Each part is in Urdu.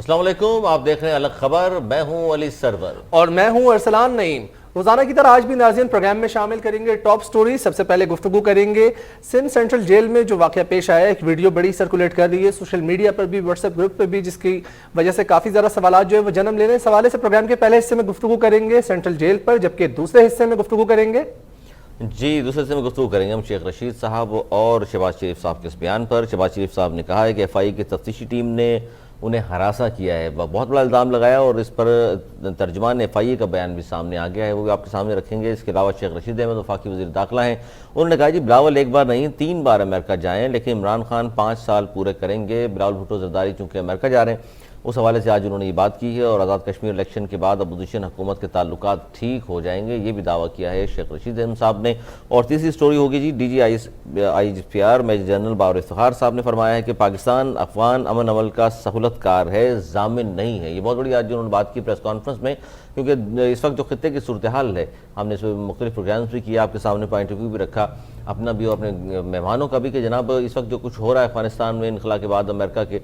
السلام علیکم، آپ دیکھ رہے ہیں الگ خبر. میں ہوں علی سرور اور میں ہوں ارسلان نعیم. روزانہ کی طرح آج بھی ناظرین پروگرام میں شامل کریں گے ٹاپ سٹوری. سب سے پہلے گفتگو کریں گے سندھ سینٹرل جیل میں جو واقعہ پیش آیا ہے. ایک ویڈیو بڑی سرکولیٹ کر رہی ہے سوشل میڈیا پر بھی، واٹس ایپ گروپ پہ بھی، جس کی وجہ سے کافی زیادہ سوالات جو ہے وہ جنم لے رہے ہیں. اس حوالے سے پروگرام کے پہلے حصے میں گفتگو کریں گے سینٹرل جیل پر، جبکہ دوسرے حصے میں گفتگو کریں گے دوسرے سے میں گفتگو کریں گے ہم شیخ رشید صاحب اور شہباز شریف صاحب کے اس بیان پر. شہباز شریف صاحب نے کہا ہے کہ ایف آئی کی تفتیشی ٹیم نے انہیں ہراساں کیا ہے، بہت بڑا الزام لگایا، اور اس پر ترجمان ایف آئی اے کا بیان بھی سامنے آ گیا ہے، وہ بھی آپ کے سامنے رکھیں گے. اس کے علاوہ شیخ رشید احمد وفاقی وزیر داخلہ ہیں، انہوں نے کہا جی بلاول ایک بار نہیں 3 بار امریکہ جائیں، لیکن عمران خان 5 سال پورے کریں گے. بلاول بھٹو زرداری چونکہ امریکہ جا رہے ہیں، اس حوالے سے آج انہوں نے یہ بات کی ہے. اور آزاد کشمیر الیکشن کے بعد اپوزیشن حکومت کے تعلقات ٹھیک ہو جائیں گے، یہ بھی دعویٰ کیا ہے شیخ رشید احمد صاحب نے. اور تیسری سٹوری ہوگی جی ڈی جی آئی جی پی R major general Babar Iftikhar صاحب نے فرمایا ہے کہ پاکستان افغان امن عمل کا سہولت کار ہے، ضامن نہیں ہے. یہ بہت بڑی آج انہوں نے بات کی پریس کانفرنس میں، کیونکہ اس وقت جو خطے کی صورتحال ہے، ہم نے اس میں مختلف پروگرامز بھی کیا، آپ کے سامنے پوائنٹ آف ویو بھی رکھا اپنا بھی اور اپنے مہمانوں کا بھی، کہ جناب اس وقت جو کچھ ہو رہا ہے افغانستان میں انخلا کے بعد امریکہ کے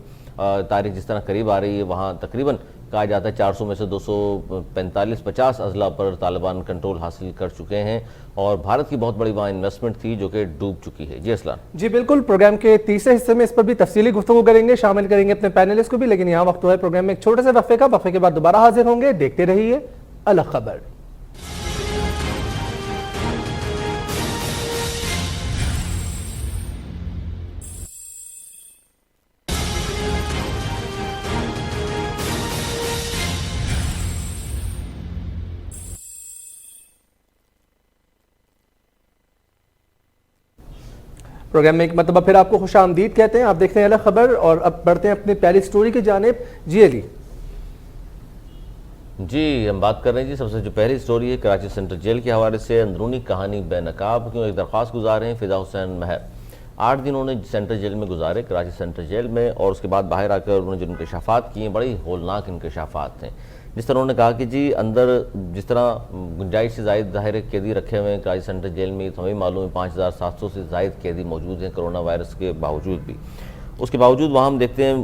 تاریخ جس طرح قریب آ رہی ہے، وہاں تقریباً کہا جاتا ہے 400 میں سے 245-50 اضلاع پر طالبان کنٹرول حاصل کر چکے ہیں، اور بھارت کی بہت بڑی وہاں انویسٹمنٹ تھی جو کہ ڈوب چکی ہے. جی اسلام. جی بالکل، پروگرام کے تیسرے حصے میں اس پر بھی تفصیلی گفتگو کریں گے، شامل کریں گے اپنے پینلسٹ کو بھی. لیکن یہاں وقت ہوا ہے پروگرام میں ایک چھوٹے سے وقفے کا. وقفے کے بعد دوبارہ حاضر ہوں گے. دیکھتے رہیے الگ خبر. پروگرام میں ایک مرتبہ پھر آپ کو خوش آمدید کہتے ہیں. آپ دیکھتے ہیں الگ خبر اور اب بڑھتے ہیں اپنی پہلی سٹوری کی جانب. جی علی. جی ہم بات کر رہے ہیں جی سب سے جو پہلی سٹوری ہے کراچی سینٹرل جیل کے حوالے سے. اندرونی کہانی بے نقاب، کیوں ایک درخواست گزار ہیں فضا حسین مہر. 8 دن انہوں نے سینٹرل جیل میں گزارے، کراچی سینٹرل جیل میں، اور اس کے بعد باہر آ کر انہوں نے جو انکشافات کیے ہیں بڑی ہولناک انکشافات ہیں. جس طرح انہوں نے کہا کہ جی اندر جس طرح گنجائش سے زائد ظاہر قیدی رکھے ہوئے ہیں کراچی سینٹرل جیل میں، تو ہمیں معلوم ہے 5700 سے زائد قیدی موجود ہیں کرونا وائرس کے باوجود بھی. اس کے باوجود وہاں ہم دیکھتے ہیں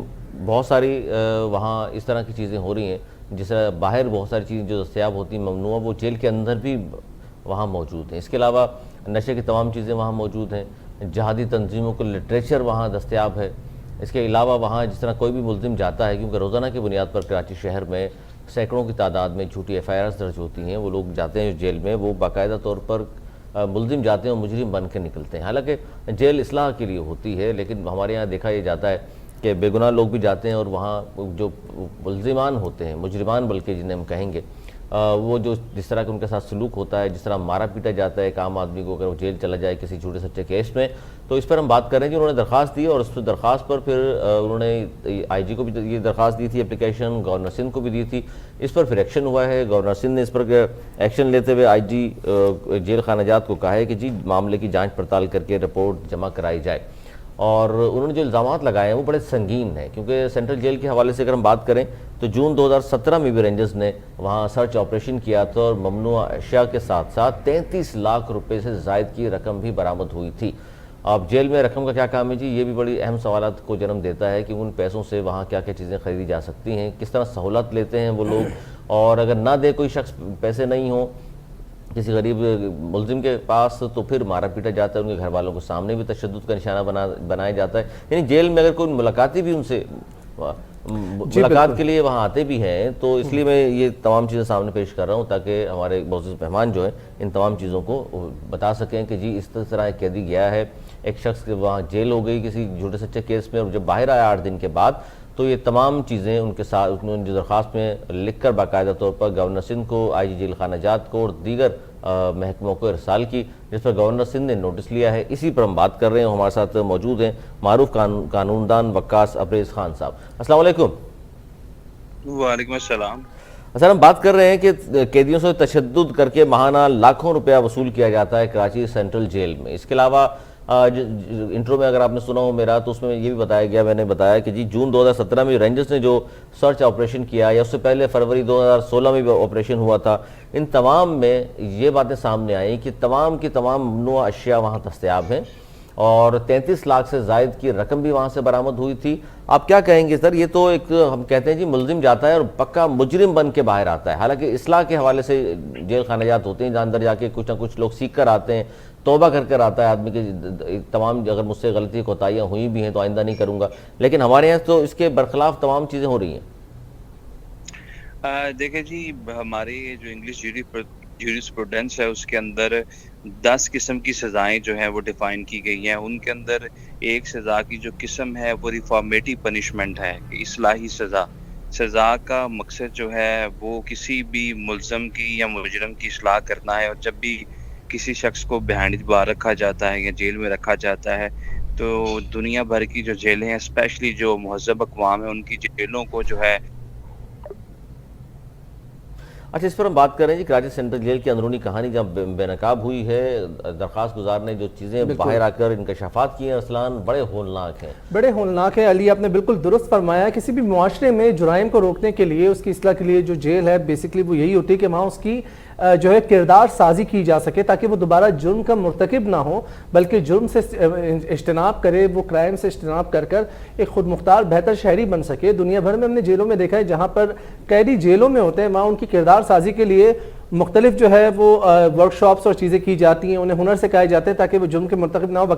بہت ساری وہاں اس طرح کی چیزیں ہو رہی ہیں، جس طرح باہر بہت ساری چیزیں جو دستیاب ہوتی ہیں ممنوع، وہ جیل کے اندر بھی وہاں موجود ہیں. اس کے علاوہ نشے کی تمام چیزیں وہاں موجود ہیں، جہادی تنظیموں کو لٹریچر وہاں دستیاب ہے. اس کے علاوہ وہاں جس طرح کوئی بھی ملزم جاتا ہے، کیونکہ روزانہ کی بنیاد پر کراچی شہر میں سینکڑوں کی تعداد میں جھوٹی ایف آئی آرز درج ہوتی ہیں. وہ لوگ جاتے ہیں جیل میں، وہ باقاعدہ طور پر ملزم جاتے ہیں اور مجرم بن کے نکلتے ہیں. حالانکہ جیل اصلاح کے لیے ہوتی ہے، لیکن ہمارے یہاں دیکھا یہ جاتا ہے کہ بے گناہ لوگ بھی جاتے ہیں، اور وہاں جو ملزمان ہوتے ہیں، مجرمان بلکہ جنہیں ہم کہیں گے، وہ جو جس طرح کہ ان کے ساتھ سلوک ہوتا ہے، جس طرح مارا پیٹا جاتا ہے ایک عام آدمی کو اگر وہ جیل چلا جائے کسی جھوٹے سچے کیس میں. تو اس پر ہم بات کر رہے ہیں. انہوں نے درخواست دی، اور اس درخواست پر پھر انہوں نے آئی جی کو بھی یہ درخواست دی تھی، اپلیکیشن گورنر سندھ کو بھی دی تھی. اس پر پھر ایکشن ہوا ہے. گورنر سندھ نے اس پر ایکشن لیتے ہوئے آئی جی جیل خانہ جات کو کہا ہے کہ جی معاملے کی جانچ پڑتال کر کے رپورٹ جمع کرائی جائے. اور انہوں نے جو الزامات لگائے ہیں وہ بڑے سنگین ہیں، کیونکہ سینٹرل جیل کے حوالے سے اگر ہم بات کریں تو جون 2017 میں بھی رینجرز نے وہاں سرچ آپریشن کیا تھا، اور ممنوع اشیاء کے ساتھ ساتھ 33 لاکھ روپے سے زائد کی رقم بھی برآمد ہوئی تھی. اب جیل میں رقم کا کیا کام ہے جی، یہ بھی بڑی اہم سوالات کو جنم دیتا ہے کہ ان پیسوں سے وہاں کیا کیا چیزیں خریدی جا سکتی ہیں، کس طرح سہولت لیتے ہیں وہ لوگ. اور اگر نہ دے کوئی شخص، پیسے نہیں ہوں کسی غریب ملزم کے پاس، تو پھر مارا پیٹا جاتا ہے، ان کے گھر والوں کو سامنے بھی تشدد کا نشانہ بنایا جاتا ہے. یعنی جیل میں اگر کوئی ملاقاتی بھی ان سے ملاقات کے لیے وہاں آتے بھی ہیں، تو اس لیے میں یہ تمام چیزیں سامنے پیش کر رہا ہوں تاکہ ہمارے معزز مہمان جو ہیں ان تمام چیزوں کو بتا سکیں کہ جی اس طرح ایک قیدی گیا ہے، ایک شخص کے وہاں جیل ہو گئی کسی جھوٹے سچے کیس میں، اور جب باہر آیا 8 دن کے بعد، تو یہ تمام چیزیں ان کے ساتھ انہوں نے جو درخواست میں لکھ کر باقاعدہ طور پر گورنر سندھ کو، آئی جی جیل خانہ جات کو اور دیگر محکموں کو ارسال کی، جس پر گورنر سندھ نے نوٹس لیا ہے. اسی پر ہم بات کر رہے ہیں. ہمارے ساتھ موجود ہیں معروف قانوندان وقاص ابریز خان صاحب. السلام علیکم. وعلیکم السلام. سر ہم بات کر رہے ہیں کہ قیدیوں سے تشدد کر کے ماہانہ لاکھوں روپیہ وصول کیا جاتا ہے کراچی سینٹرل جیل میں. اس کے علاوہ انٹرو میں اگر آپ نے سنا ہو میرا، تو اس میں یہ بھی بتایا گیا، میں نے بتایا کہ جی جون 2017 میں رینجرز نے جو سرچ آپریشن کیا، یا اس سے پہلے فروری 2016 میں بھی آپریشن ہوا تھا، ان تمام میں یہ باتیں سامنے آئیں کہ تمام کی تمام ممنوع اشیاء وہاں دستیاب ہیں. اور 33 لاکھ سے زائد کی رقم بھی وہاں سے برآمد ہوئی تھی. آپ کیا کہیں گے سر؟ یہ تو ایک ہم کہتے ہیں جی ملزم جاتا ہے اور پکا مجرم بن کے باہر آتا ہے. حالانکہ اصلاح کے حوالے سے جیل خانہ جات ہوتے ہیں جہاں اندر جا کے کچھ نہ کچھ لوگ سیکھ کر آتے ہیں, توبہ کر آتا ہے آدمی کے تمام, اگر مجھ سے غلطی کوتاہیاں ہوئی بھی ہیں تو آئندہ نہیں کروں گا. لیکن ہمارے یہاں تو اس کے برخلاف تمام چیزیں ہو رہی ہیں. دیکھیں جی, ہماری جو انگلش جیورسپروڈنس ہے اس کے اندر 10 قسم کی سزائیں جو ہیں وہ ڈیفائن کی گئی ہیں. ان کے اندر ایک سزا کی جو قسم ہے وہ ریفارمیٹیو پنشمنٹ ہے, اصلاحی سزا. سزا کا مقصد جو ہے وہ کسی بھی ملزم کی یا مجرم کی اصلاح کرنا ہے. اور جب بھی کسی شخص کو بہائنڈ بار رکھا جاتا ہے یا جیل میں رکھا جاتا ہے تو دنیا بھر کی جو جیلیں ہیں, اسپیشلی جو مہذب اقوام ہیں, ان کی جیلوں کو جو ہے. اچھا, اس پر ہم بات کریں جی کراچی سینٹرل جیل کی اندرونی کہانی جب بے نقاب ہوئی ہے. درخواست گزار نے جو چیزیں باہر آ کر انکشافات کیے ہیں ارسلان, بڑے ہولناک ہیں. بڑے ہولناک ہیں علی, آپ نے بالکل درست فرمایا. کسی بھی معاشرے میں جرائم کو روکنے کے لیے, اس کی اصلاح کے لیے جو جیل ہے بیسکلی وہ یہی ہوتی ہے کہ وہاں اس کی جو ہے کردار سازی کی جا سکے تاکہ وہ دوبارہ جرم کا مرتکب نہ ہو, بلکہ جرم سے اجتناب کرے, وہ کرائم سے اجتناب کر ایک خود مختار بہتر شہری بن سکے. دنیا بھر میں ہم نے جیلوں میں دیکھا ہے جہاں پر قیدی جیلوں میں ہوتے ہیں وہاں ان کی کردار سازی کے لیے مختلف جو ہے وہ ورکشاپس اور چیزیں کی جاتی ہیں, انہیں ہنر سکھائے جاتے ہیں تاکہ وہ جرم کے مرتکب نہ ہو.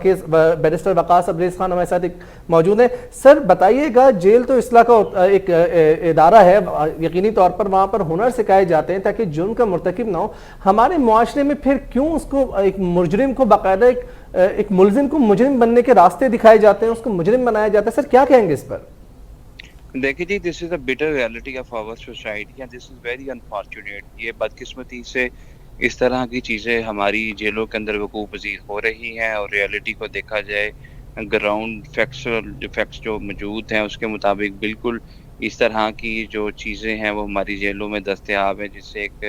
بیرسٹر وقاص ابریز خان ہمارے ساتھ موجود ہیں. سر بتائیے گا, جیل تو اصلاح کا ایک ادارہ ہے, یقینی طور پر وہاں پر ہنر سکھائے جاتے ہیں تاکہ جرم کا مرتکب نہ ہو. ہمارے معاشرے میں پھر کیوں اس کو ایک مجرم کو باقاعدہ ایک ملزم کو مجرم بننے کے راستے دکھائے جاتے ہیں, اس کو مجرم بنایا جاتا ہے؟ سر کیا کہیں گے اس پر؟ دیکھیں جی, this is a bitter reality of our society and this is very unfortunate. یہ بدقسمتی سے اس طرح کی چیزیں ہماری جیلوں کے اندر وقوع پذیر ہو رہی ہیں. اور ریالٹی کو دیکھا جائے, گراؤنڈ فیکٹس جو موجود ہیں اس کے مطابق بالکل اس طرح کی جو چیزیں ہیں وہ ہماری جیلوں میں دستیاب ہیں, جس سے ایک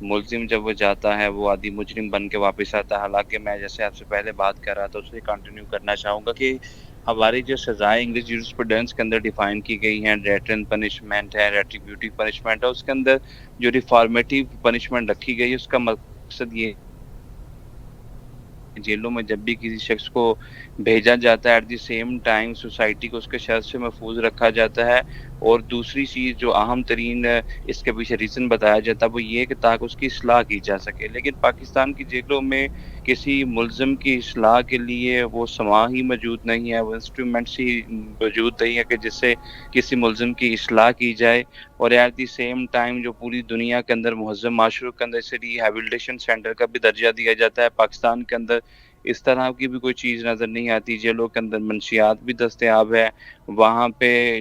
ملزم جب وہ جاتا ہے وہ عادی مجرم بن کے واپس آتا ہے. حالانکہ میں جیسے آپ سے پہلے بات کر رہا تھا اس سے کنٹینیو کرنا چاہوں گا کہ ہماری جو سزائیں انگلش جیورسپروڈنس کے اندر ڈیفائن کی گئی ہیں, ریٹرن پنشمنٹ ہے, ریٹریبیوٹیو پنشمنٹ ہے, اس کے اندر جو ریفارمیٹیو پنشمنٹ رکھی گئی ہے اس کا مقصد یہ جیلوں میں جب بھی کسی شخص کو بھیجا جاتا ہے at the same time society کو اس کے شر سے محفوظ رکھا جاتا ہے. اور دوسری چیز جو اہم ترین اس کے پیچھے ریزن بتایا جاتا ہے وہ یہ کہ تاکہ اس کی اصلاح کی جا سکے. لیکن پاکستان کی جیلوں میں کسی ملزم کی اصلاح کے لیے وہ سامان ہی موجود نہیں ہے, وہ انسٹرومنٹس ہی موجود نہیں ہے کہ جس سے کسی ملزم کی اصلاح کی جائے. اور ایٹ دی سیم ٹائم جو پوری دنیا کے اندر مہذب معاشروں کے اندر اسے ریہیبلیٹیشن سینٹر کا بھی درجہ دیا جاتا ہے, پاکستان کے اندر اس طرح کی بھی کوئی چیز نظر نہیں آتی. جیلوں کے اندر منشیات بھی دستیاب ہے, وہاں پہ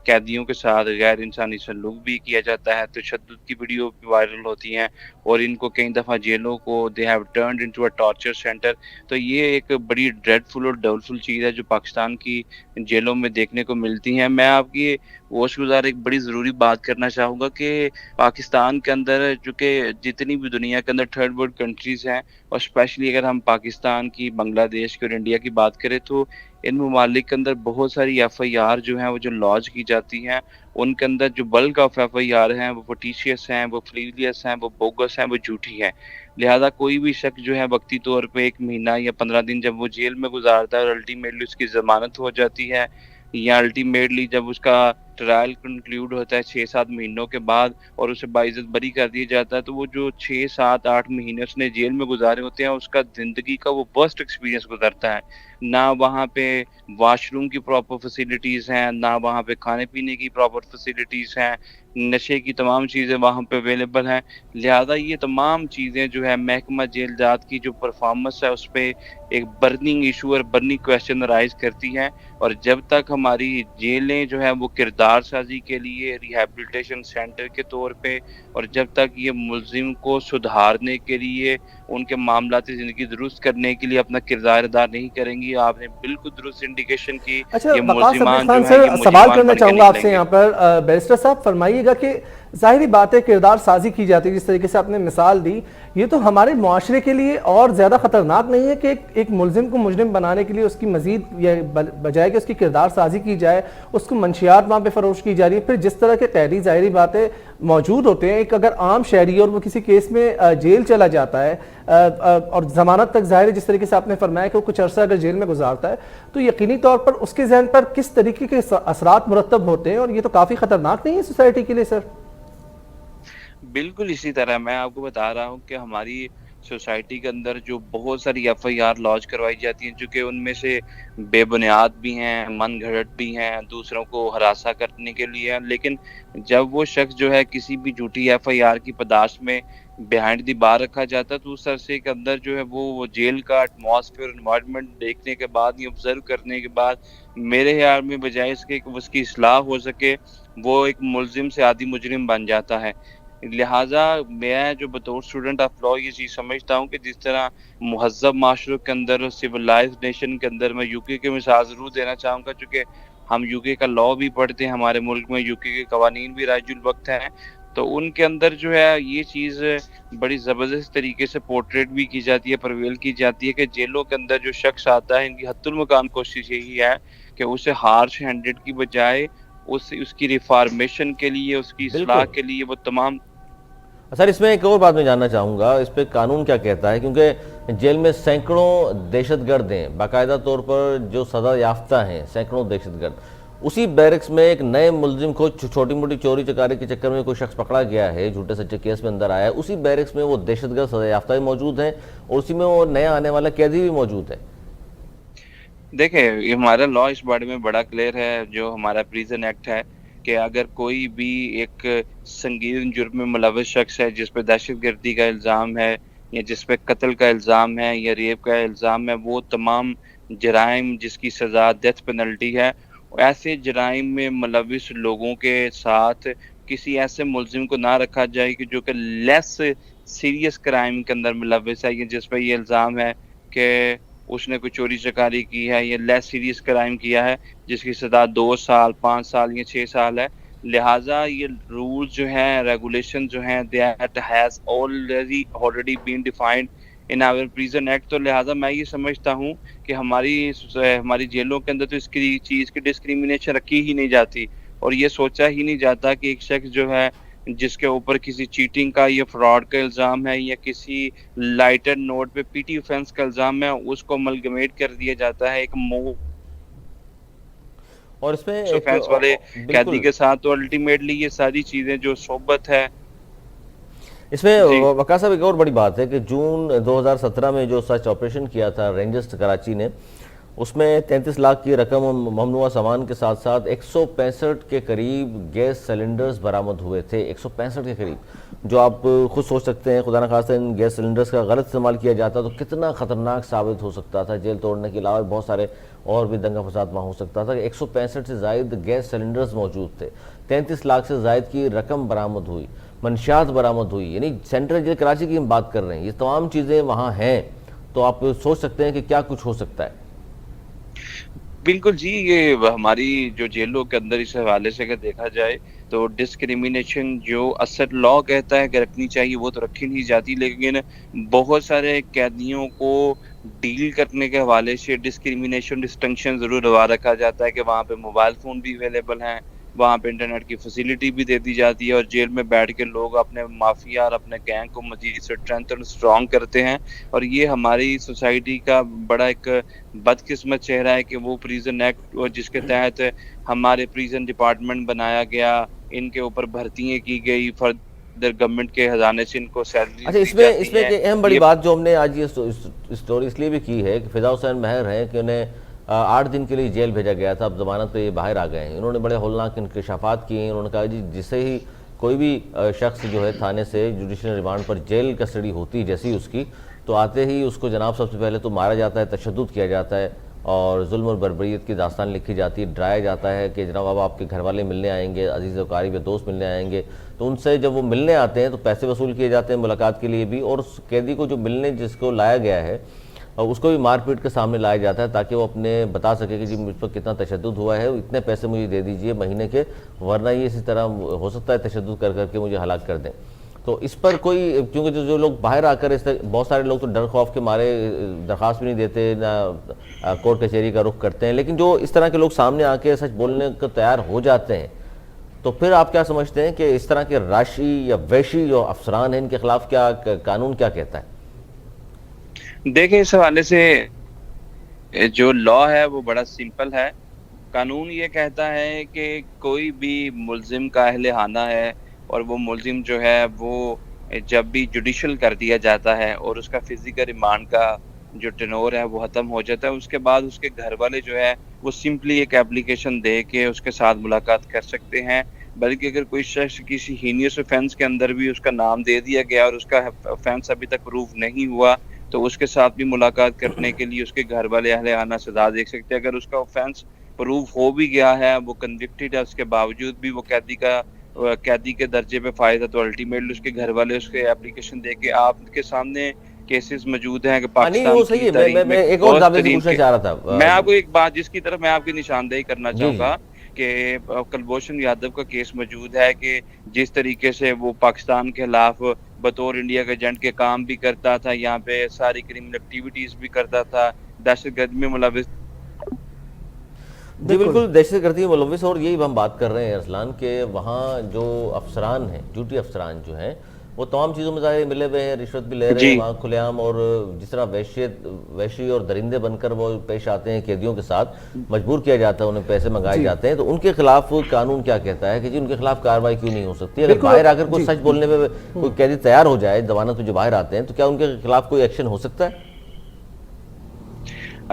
قیدیوں کے ساتھ غیر انسانی سلوک بھی کیا جاتا ہے, تشدد کی ویڈیو بھی وائرل ہوتی ہیں, اور ان کو کئی دفعہ جیلوں کو they have turned into a torture center. تو یہ ایک بڑی ڈریڈفل اور ڈاؤٹفل چیز ہے جو پاکستان کی جیلوں میں دیکھنے کو ملتی ہیں. میں آپ کی ہوش گزار ایک بڑی ضروری بات کرنا چاہوں گا کہ پاکستان کے اندر چونکہ جتنی بھی دنیا کے اندر تھرڈ ورلڈ کنٹریز ہیں, اور اسپیشلی اگر ہم پاکستان کی, بنگلہ دیش کی اور انڈیا کی بات کریں تو ان ممالک کے اندر بہت ساری ایف آئی آر جو ہیں وہ جو لانچ کی جاتی ہیں ان کے اندر جو bulk of F I R ہیں وہ فٹیشیس ہیں, وہ فلیلیس ہیں, وہ بوگس ہیں, وہ جھوٹی ہیں. لہذا کوئی بھی شخص جو ہے وقتی طور پہ 1 مہینہ یا 15 دن جب وہ جیل میں گزارتا ہے اور الٹیمیٹلی اس کی ضمانت ہو جاتی ہے, یا الٹیمیٹلی جب اس کا ٹرائل کنکلیوڈ ہوتا ہے 6-7 مہینوں کے بعد اور اسے باعزت بری کر دیا جاتا ہے, تو وہ جو 6-7-8 مہینے اس نے جیل میں گزارے ہوتے ہیں اس کا زندگی کا وہ ورسٹ ایکسپیرینس گزرتا ہے. نہ وہاں پہ واش روم کی پراپر فیسلٹیز ہیں, نہ وہاں پہ کھانے پینے کی پراپر فیسلٹیز ہیں, نشے کی تمام چیزیں وہاں پہ اویلیبل ہیں. لہذا یہ تمام چیزیں جو ہے محکمہ جیل جات کی جو پرفارمنس ہے اس پہ ایک برننگ ایشو اور برننگ کویسچن رائز کرتی ہیں. اور جب تک ہماری جیلیں جو ہے وہ کردار سازی کے لیے ریہیبلیٹیشن سینٹر کے طور پہ, اور جب تک یہ ملزم کو سدھارنے کے لیے, ان کے معاملات زندگی درست کرنے کے لیے اپنا کردار ادا نہیں کریں گی, آپ نے بالکل درست انڈیکیشن کی. اچھا یہ وقاص ابریز ملزمان خان جو ہیں سر یہ سوال مجرمان کرنا بن کے چاہوں گا آپ نکلیں سے گے. یہاں پر. بیرسٹر صاحب فرمائیے گا کہ ظاہری بات ہے کردار سازی کی جاتی ہے جس طریقے سے آپ نے مثال دی، یہ تو ہمارے معاشرے کے لیے اور زیادہ خطرناک نہیں ہے کہ ایک ملزم کو مجرم بنانے کے لیے اس کی مزید یا بجائے کہ اس کی کردار سازی کی جائے، اس کو منشیات وہاں پہ فروش کی جا رہی ہے، پھر جس طرح کے قیدی ظاہری باتیں موجود ہوتے ہیں، ایک اگر عام شہری اور وہ کسی کیس میں جیل چلا جاتا ہے اور ضمانت تک ظاہر ہے جس طریقے سے آپ نے فرمایا کہ وہ کچھ عرصہ اگر جیل میں گزارتا ہے تو یقینی طور پر اس کے ذہن پر کس طریقے کے اثرات مرتب ہوتے ہیں، اور یہ تو کافی خطرناک نہیں ہے سوسائٹی کے لیے سر؟ بالکل اسی طرح میں آپ کو بتا رہا ہوں کہ ہماری سوسائٹی کے اندر جو بہت ساری ایف آئی آر لانچ کروائی جاتی ہیں، چونکہ ان میں سے بے بنیاد بھی ہیں، من گھڑت بھی ہیں، دوسروں کو ہراساں کرنے کے لیے، لیکن جب وہ شخص جو ہے کسی بھی جھوٹی ایف آئی آر کی پداش میں بیہائنڈ دی بار رکھا جاتا ہے تو اس عرصے کے اندر جو ہے وہ جیل کا ایٹماسفیئر انوائرمنٹ دیکھنے کے بعد، یہ آبزرو کرنے کے بعد، میرے خیال میں بجائے اس کے کہ اس کی اصلاح ہو سکے، وہ ایک ملزم سے عادی مجرم بن جاتا ہے۔ لہٰذا میں جو بطور اسٹوڈنٹ آف لاء یہ چیز سمجھتا ہوں کہ جس طرح مہذب معاشروں کے اندر، سویلائزڈ نیشن کے اندر، میں یو کے کی مثال ضرور دینا چاہوں گا چونکہ ہم یو کے کا لاء بھی پڑھتے ہیں، ہمارے ملک میں یو کے قوانین بھی رائج الوقت ہیں، تو ان کے اندر جو ہے یہ چیز بڑی زبردست طریقے سے پورٹریٹ بھی کی جاتی ہے، پرویل کی جاتی ہے کہ جیلوں کے اندر جو شخص آتا ہے ان کی حتی المکان کوشش یہی ہے کہ اسے ہارش ہینڈڈ کی بجائے اس کی ریفارمیشن کے لیے، اس کی اصلاح بالکل کے لیے وہ تمام۔ سر اس میں ایک اور بات میں جاننا چاہوں گا، اس پہ قانون کیا کہتا ہے؟ کیونکہ جیل میں سینکڑوں دہشت گرد ہیں، باقاعدہ طور پر جو سزا یافتہ ہیں سینکڑوں دہشت گرد، اسی بیرکس میں ایک نئے ملزم کو چھوٹی موٹی چوری چکاری کے چکر میں کوئی شخص پکڑا گیا ہے، جھوٹے سچے کیس میں اندر آیا ہے، اسی بیرکس میں وہ دہشت گرد سزا یافتہ بھی موجود ہیں اور اسی میں وہ نیا آنے والا قیدی بھی موجود ہے۔ دیکھیں ہمارا لاء اس بارے میں بڑا کلیئر ہے، جو ہمارا پریزن ایکٹ ہے کہ اگر کوئی بھی ایک سنگین جرم میں ملوث شخص ہے جس پہ دہشت گردی کا الزام ہے یا جس پہ قتل کا الزام ہے یا ریپ کا الزام ہے، وہ تمام جرائم جس کی سزا ڈیتھ پینلٹی ہے، ایسے جرائم میں ملوث لوگوں کے ساتھ کسی ایسے ملزم کو نہ رکھا جائے کہ جو کہ لیس سیریس کرائم کے اندر ملوث ہے، یا جس پہ یہ الزام ہے کہ اس نے کوئی چوری چکاری کی ہے یا لیس سیریس کرائم کیا ہے جس کی سزا 2 سال، 5 سال یا 6 سال ہے۔ لہٰذا یہ رولز جو ہیں، ریگولیشن جو ہیں، that has already been defined in our prison act، تو لہٰذا میں یہ سمجھتا ہوں کہ ہماری جیلوں کے اندر تو اس کی چیز کی ڈسکریمنیشن رکھی ہی نہیں جاتی، اور یہ سوچا ہی نہیں جاتا کہ ایک شخص جو ہے جس کے اوپر کسی چیٹنگ کا یا فراڈ کا الزام ہے یا کسی لائٹر نوٹ پہ پی ٹی اوفینس کا الزام ہے، اس کو املگمیٹ کر دیا جاتا ہے ایک اور اس میں اوفینس والے قیدی بالکل کے ساتھ، تو الٹیمیٹلی یہ ساری چیزیں جو صحبت ہے۔ اس میں جی وقار صاحب ایک اور بڑی بات ہے کہ جون 2017 میں جو سرچ آپریشن کیا تھا رینجرز کراچی نے، اس میں 33 لاکھ کی رقم اور ممنوعہ سامان کے ساتھ ساتھ 165 کے قریب گیس سلنڈرز برآمد ہوئے تھے، 165 کے قریب، جو آپ خود سوچ سکتے ہیں خدا نخواستہ ان گیس سلنڈرز کا غلط استعمال کیا جاتا تو کتنا خطرناک ثابت ہو سکتا تھا، جیل توڑنے کے علاوہ بہت سارے اور بھی دنگا فساد وہاں ہو سکتا تھا۔ 165 سے زائد گیس سلنڈرز موجود تھے، 33 لاکھ سے زائد کی رقم برآمد ہوئی، منشیات برآمد ہوئی، یعنی سینٹرل جیل کراچی کی ہم بات کر رہے ہیں، یہ تمام چیزیں وہاں ہیں، تو آپ سوچ سکتے ہیں کہ کیا کچھ ہو سکتا ہے۔ بالکل جی، یہ ہماری جو جیلوں کے اندر اس حوالے سے اگر دیکھا جائے تو ڈسکریمنیشن جو اثر لاء کہتا ہے کہ رکھنی چاہیے وہ تو رکھی نہیں جاتی، لیکن بہت سارے قیدیوں کو ڈیل کرنے کے حوالے سے ڈسکریمنیشن ڈسٹنکشن ضرور روا رکھا جاتا ہے کہ وہاں پہ موبائل فون بھی اویلیبل ہیں، وہاں پہ انٹرنیٹ کی فیسیلٹی بھی دے دی جاتی ہے، اور جیل میں بیٹھ کے لوگ اپنے مافیا اور اپنے گینگ کو مزید اسٹرینتھ اور اسٹرانگ کرتے ہیں، اور یہ ہماری سوسائٹی کا بڑا ایک بدقسمت چہرہ ہے کہ وہ پریزن ایکٹ جس کے تحت ہمارے پریزن ڈپارٹمنٹ بنایا گیا، ان کے اوپر بھرتیاں کی گئی، فردر گورنمنٹ کے خزانے سے ان کو سیلری اچھا، اس میں ایک اہم بڑی بات جو ہم نے آج یہ اسٹوری اس لیے بھی کی ہے کہ فضا حسین مہر ہیں کہ انہیں 8 دن کے لیے جیل بھیجا گیا تھا، اب ضمانت پہ یہ باہر آ گئے ہیں، انہوں نے بڑے ہولناک انکشافات کیے ہیں، انہوں نے کہا جی جسے ہی کوئی بھی شخص جو ہے تھانے سے جوڈیشل ریمانڈ پر جیل کسٹڈی ہوتی جیسی اس کی، تو آتے ہی اس کو جناب سب سے پہلے تو مارا جاتا ہے، تشدد کیا جاتا ہے اور ظلم اور بربریت کی داستان لکھی جاتی ہے، ڈرایا جاتا ہے کہ جناب اب آپ کے گھر والے ملنے آئیں گے، عزیز و قریب دوست ملنے آئیں گے، تو ان سے جب وہ ملنے آتے ہیں تو پیسے وصول کیے جاتے ہیں ملاقات کے لیے بھی، اور اس قیدی کو جو ملنے جس کو لایا گیا ہے اور اس کو بھی مار پیٹ کے سامنے لایا جاتا ہے تاکہ وہ اپنے بتا سکے کہ جی مجھ پر کتنا تشدد ہوا ہے, اتنے پیسے مجھے دے دیجئے مہینے کے, ورنہ یہ اسی طرح ہو سکتا ہے تشدد کر کے مجھے ہلاک کر دیں. تو اس پر کوئی, کیونکہ جو لوگ باہر آ کر بہت سارے لوگ تو ڈر خوف کے مارے درخواست بھی نہیں دیتے, نہ کورٹ کچہری کا رخ کرتے ہیں, لیکن جو اس طرح کے لوگ سامنے آ کے سچ بولنے کو تیار ہو جاتے ہیں, تو پھر آپ کیا سمجھتے ہیں کہ اس طرح کے راشی یا ویشی جو افسران ہیں ان کے خلاف کیا قانون کیا کہتا ہے؟ دیکھیں, اس حوالے سے جو لا ہے وہ بڑا سمپل ہے. قانون یہ کہتا ہے کہ کوئی بھی ملزم کا اہل خانہ ہے اور وہ ملزم جو ہے وہ جب بھی جوڈیشل کر دیا جاتا ہے اور اس کا فزیکل ریمانڈ کا جو ٹینور ہے وہ ختم ہو جاتا ہے, اس کے بعد اس کے گھر والے جو ہے وہ سمپلی ایک اپلیکیشن دے کے اس کے ساتھ ملاقات کر سکتے ہیں. بلکہ اگر کوئی شخص کسی ہینیس offense کے اندر بھی اس کا نام دے دیا گیا اور اس کا offense ابھی تک پروف نہیں ہوا, تو اس کے ساتھ بھی ملاقات کرنے کے لیے اس کے گھر والے اہل خانہ سزا دیکھ سکتے ہیں. اگر اس کا offense پروف ہو بھی گیا ہے, وہ کنوکٹڈ ہے, اس کے باوجود بھی وہ قیدی کے درجے پہ فائز ہے, تو الٹیمیٹلی اس کے گھر والے اس کے اپلیکیشن دے کے آپ کے سامنے کیسز موجود ہیں کہ پاکستان کی تاریخ میں ایک اور ضابطے سے پوچھنا چاہ رہا تھا. میں آپ کو ایک بات جس کی طرف میں آپ کی نشاندہی کرنا جی چاہوں گا کہ کلبھوشن یادو کا کیس موجود ہے کہ جس طریقے سے وہ پاکستان کے خلاف بطور انڈیا کے ایجنٹ کے کام بھی کرتا تھا, یہاں پہ ساری کرمنل ایکٹیویٹیز بھی کرتا تھا, دہشت گردی میں ملوث. جی بالکل, دہشت گردی ملوث. اور یہی ہم بات کر رہے ہیں ارسلان کہ وہاں جو افسران ہیں, ڈیوٹی افسران جو ہیں, وہ تمام چیزوں میں ظاہر ملے ہوئے ہیں, رشوت بھی لے رہے ہیں وہاں کھلے عام, اور جس طرح وحشی اور درندے بن کر وہ پیش آتے ہیں قیدیوں کے ساتھ, مجبور کیا جاتا ہے, انہیں پیسے منگائے جاتے ہیں, تو ان کے خلاف قانون کیا کہتا ہے کہ جی ان کے خلاف کارروائی کیوں نہیں ہو سکتی؟ اگر باہر آ کر کوئی سچ بولنے میں کوئی قیدی تیار ہو جائے ضمانت میں جو باہر آتے ہیں, تو کیا ان کے خلاف کوئی ایکشن ہو سکتا ہے؟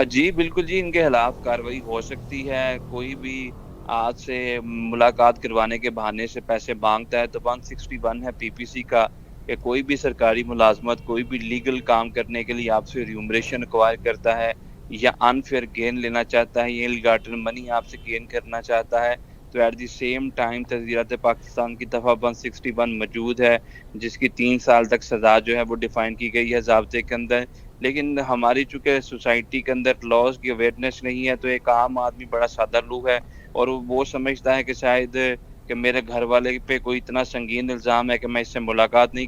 جی بالکل جی, ان کے خلاف کارروائی ہو سکتی ہے. کوئی بھی آج سے ملاقات کروانے کے بہانے سے پیسے مانگتا ہے تو 161 ہے PPC کا کہ کوئی بھی سرکاری ملازمت, کوئی بھی لیگل کام کرنے کے لیے آپ سے ریمونریشن ایکوائر کرتا ہے یا انفیئر گین لینا چاہتا ہے یا الگاٹل منی آپ سے گین کرنا چاہتا ہے, تو ایٹ دی سیم ٹائم تحریرات پاکستان کی دفعہ 161 موجود ہے جس کی 3 سال تک سزا جو ہے وہ ڈیفائن کی گئی ہے ضابطے کے اندر. لیکن ہماری چونکہ سوسائٹی کے اندر لاز کی اویئرنیس نہیں ہے, تو ایک عام آدمی بڑا سادہ لوگ ہے اور وہ سمجھتا ہے کہ شاید کہ میرے گھر والے پہ کوئی اتنا سنگین الزام ہے کہ میں اس سے ملاقات نہیں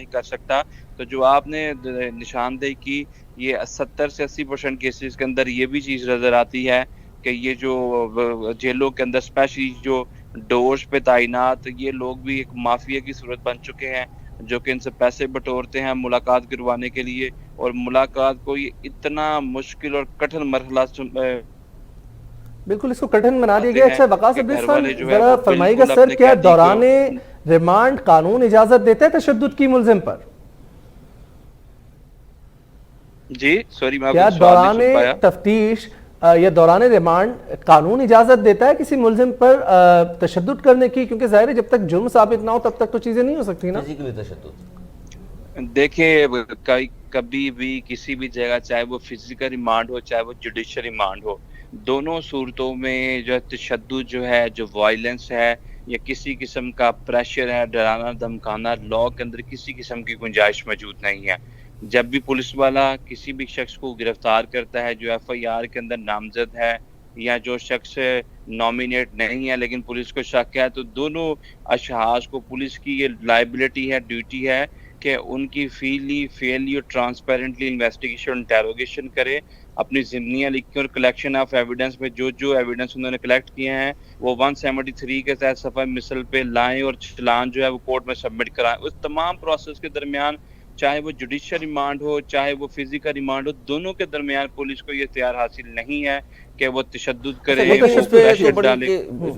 کر سکتا. تو جو آپ نے نشاندہی کی, یہ 70 سے 80% کیسز کے اندر یہ بھی چیز نظر آتی ہے کہ یہ جو جیلوں کے اندر اسپیشلی جو ڈورز پہ تعینات یہ لوگ بھی ایک مافیا کی صورت بن چکے ہیں, جو کہ ان سے پیسے بٹورتے ہیں ملاقات کروانے کے لیے, اور ملاقات کوئی اتنا مشکل اور کٹھن مرحلہ بالکل اس کو کٹھن بنا دیا گیا. اچھا وقاص ذرا فرمائیے گا سر, کیا دوران ریمانڈ قانون اجازت دیتا ہے تشدد کی ملزم پر؟ جی سوری میں کیا دوران تفتیش یا دوران ریمانڈ قانون اجازت دیتا ہے کسی ملزم پر تشدد کرنے کی؟ کیونکہ ظاہر ہے جب تک جرم ثابت نہ ہو تب تک تو چیزیں نہیں ہو سکتی نا. دیکھیں کبھی بھی کسی بھی جگہ, چاہے وہ فزیکل ریمانڈ ہو چاہے وہ جوڈیشل ریمانڈ ہو, دونوں صورتوں میں جو تشدد جو ہے, جو وائلنس ہے یا کسی قسم کا پریشر ہے, ڈرانا دھمکانا, لاء کے اندر کسی قسم کی گنجائش موجود نہیں ہے. جب بھی پولیس والا کسی بھی شخص کو گرفتار کرتا ہے جو FIR کے اندر نامزد ہے یا جو شخص نامینیٹ نہیں ہے لیکن پولیس کو شک ہے, تو دونوں اشخاص کو پولیس کی یہ لائبلٹی ہے, ڈیوٹی ہے کہ ان کی فیئرلی اور ٹرانسپیرنٹلی انویسٹیگیشن انٹیروگیشن کرے, اپنی ضمنیاں لکھیں اور کلیکشن آف ایویڈنس میں جو ایویڈنس انہوں نے کلیکٹ کیے ہیں وہ 173 کے تحت صفحہ مثل پہ لائیں اور چلان جو ہے وہ کورٹ میں سبمٹ کرائیں. اس تمام پروسیس کے درمیان چاہے وہ جوڈیشل ریمانڈ ہو چاہے وہ فزیکل ریمانڈ ہو, دونوں کے درمیان پولیس کو یہ اختیار حاصل نہیں ہے کہ وہ تشدد کرے,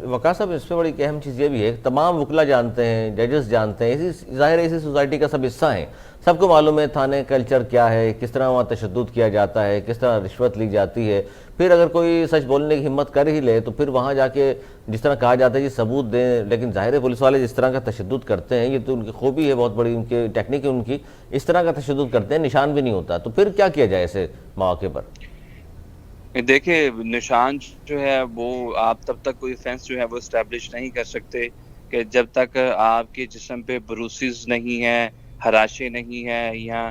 وقاص صاحب اس پہ بڑی اہم چیز یہ بھی ہے, تمام وکلا جانتے ہیں, ججز جانتے ہیں, ظاہر ہے اسی سوسائٹی کا سب حصہ ہیں, سب کو معلوم ہے تھانے کلچر کیا ہے, کس طرح وہاں تشدد کیا جاتا ہے, کس طرح رشوت لی جاتی ہے. پھر اگر کوئی سچ بولنے کی ہمت کر ہی لے تو پھر وہاں جا کے جس طرح کہا جاتا ہے یہ ثبوت دیں, لیکن ظاہر ہے پولیس والے جس طرح کا تشدد کرتے ہیں, یہ تو ان کی خوبی ہے, بہت بڑی ان کی ٹیکنیک ہے ان کی, اس طرح کا تشدد کرتے ہیں نشان بھی نہیں ہوتا. تو پھر کیا کیا جائے ایسے مواقع پر؟ دیکھیں نشان جو ہے وہ آپ تب تک کوئی offense جو ہے وہ اسٹیبلش نہیں کر سکتے کہ جب تک آپ کے جسم پہ بروسز نہیں ہیں, ہراشیں نہیں ہیں, یا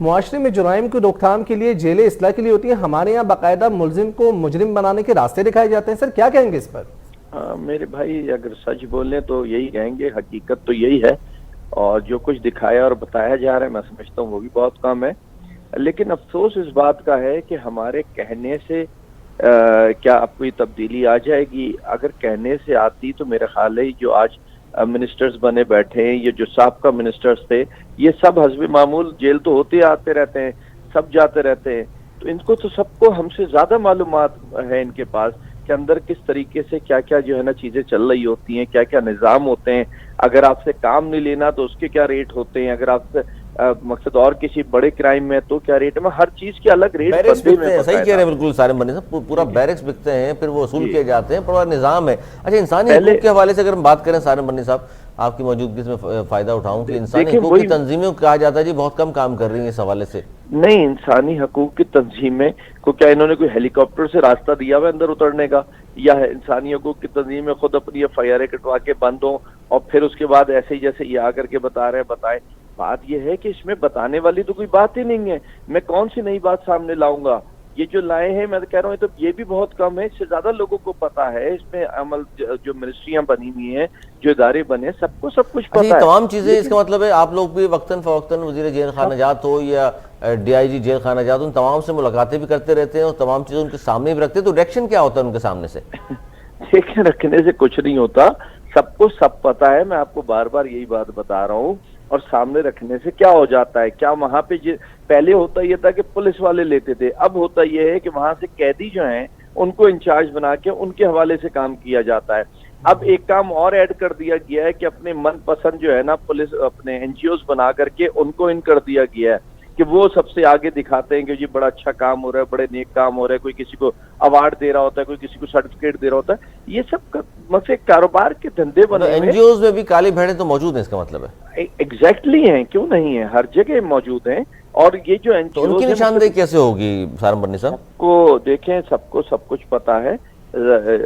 معاشرے میں جرائم کی روک تھام کے لیے جیلیں اصلاح کے لیے ہوتی ہیں، ہمارے یہاں باقاعدہ ملزم کو مجرم بنانے کے راستے دکھائے جاتے ہیں. سر کیا کہیں گے اس پر؟ میرے بھائی اگر سچ بولیں تو یہی کہیں گے، حقیقت تو یہی ہے، اور جو کچھ دکھایا اور بتایا جا رہا ہے میں سمجھتا ہوں وہ بھی بہت کم ہے. لیکن افسوس اس بات کا ہے کہ ہمارے کہنے سے کیا اب کوئی تبدیلی آ جائے گی؟ اگر کہنے سے آتی تو میرا خیال ہے جو آج منسٹرز بنے بیٹھے ہیں، یہ جو سابقہ منسٹرز تھے، یہ سب حسب معمول جیل تو ہوتے آتے رہتے ہیں، سب جاتے رہتے ہیں، تو ان کو تو سب کو ہم سے زیادہ معلومات ہے ان کے پاس کہ اندر کس طریقے سے کیا کیا جو ہے نا چیزیں چل رہی ہوتی ہیں، کیا کیا نظام ہوتے ہیں. اگر آپ سے کام نہیں لینا تو اس کے کیا ریٹ ہوتے ہیں، اگر آپ سے مقصد اور کسی بڑے کرائم میں تو کیا ریٹ ہے، ہر چیز کے الگ ریٹ بیرکس بندے بکتے میں ہیں. صحیح کہہ رہے ہیں بالکل سارے بندے صاحب، پورا بیرکس بکتے ہیں، پھر وہ وصول کیے جاتے ہیں، پورا نظام ہے. اچھا انسانی حقوق کے حوالے سے اگر ہم بات کریں سارے بندے صاحب، آپ کی موجودگی سے میں فائدہ اٹھاؤں کہ انسانی حقوق کی تنظیمیں کہا جاتا ہے جی بہت کم کام کر رہی ہیں اس حوالے سے. نہیں، انسانی حقوق کی تنظیمیں کو کیا انہوں نے کوئی ہیلی کاپٹر سے راستہ دیا ہوا اندر اترنے کا، یا انسانی حقوق کی تنظیمیں خود اپنی ایف آئی آر کٹوا کے بند ہوں اور پھر اس کے بعد ایسے ہی جیسے یہ آ کر کے بتا رہے ہیں بتائیں؟ بات یہ ہے کہ اس میں بتانے والی تو کوئی بات ہی نہیں ہے. میں کون سی نئی بات سامنے لاؤں گا؟ یہ جو لائے ہیں میں کہہ رہا ہوں تو یہ بھی بہت کم ہے. اس سے زیادہ لوگوں کو پتا ہے، اس میں عمل جو منسٹریاں بنی ہوئی ہیں، جو ادارے بنے، سب کو سب کچھ پتا ہے. تمام چیزیں اس کا مطلب ہے آپ لوگ بھی وقتاً فوقتاً وزیر جیل خانہ جات ہو یا ڈی آئی جی جیل خانہ جات، ان تمام سے ملاقاتیں بھی کرتے رہتے ہیں اور تمام چیزیں ان کے سامنے بھی رکھتے ہیں، تو ریئیکشن کیا ہوتا ہے ان کے سامنے سے؟ دیکھیں رکھنے سے کچھ نہیں ہوتا، سب کو سب پتا ہے. میں آپ کو بار بار یہی بات بتا رہا ہوں. اور سامنے رکھنے سے کیا ہو جاتا ہے؟ کیا وہاں پہ پہلے ہوتا یہ تھا کہ پولیس والے لیتے تھے، اب ہوتا یہ ہے کہ وہاں سے قیدی جو ہیں ان کو انچارج بنا کے ان کے حوالے سے کام کیا جاتا ہے. اب ایک کام اور ایڈ کر دیا گیا ہے کہ اپنے من پسند جو ہے نا پولیس اپنے این جی اوز بنا کر کے ان کو ان کر دیا گیا ہے کہ وہ سب سے آگے دکھاتے ہیں کہ جی بڑا اچھا کام ہو رہا ہے، بڑے نیک کام ہو رہا ہے. کوئی کسی کو ایوارڈ دے رہا ہوتا ہے، کوئی کسی کو سرٹیفکیٹ دے رہا ہوتا ہے. یہ سب مطلب کاروبار کے دھندے بنے این جی اوز میں بھی کالی بھیڑیں تو موجود ہیں، اس کا مطلب ہے؟ ایگزیکٹلی ہیں، کیوں نہیں ہیں، ہر جگہ موجود ہیں. اور یہ جو این جی اوز ان کی نشاندہی کیسے ہوگی سارم بنی صاحب؟ کو دیکھیں سب کو سب کچھ پتا ہے.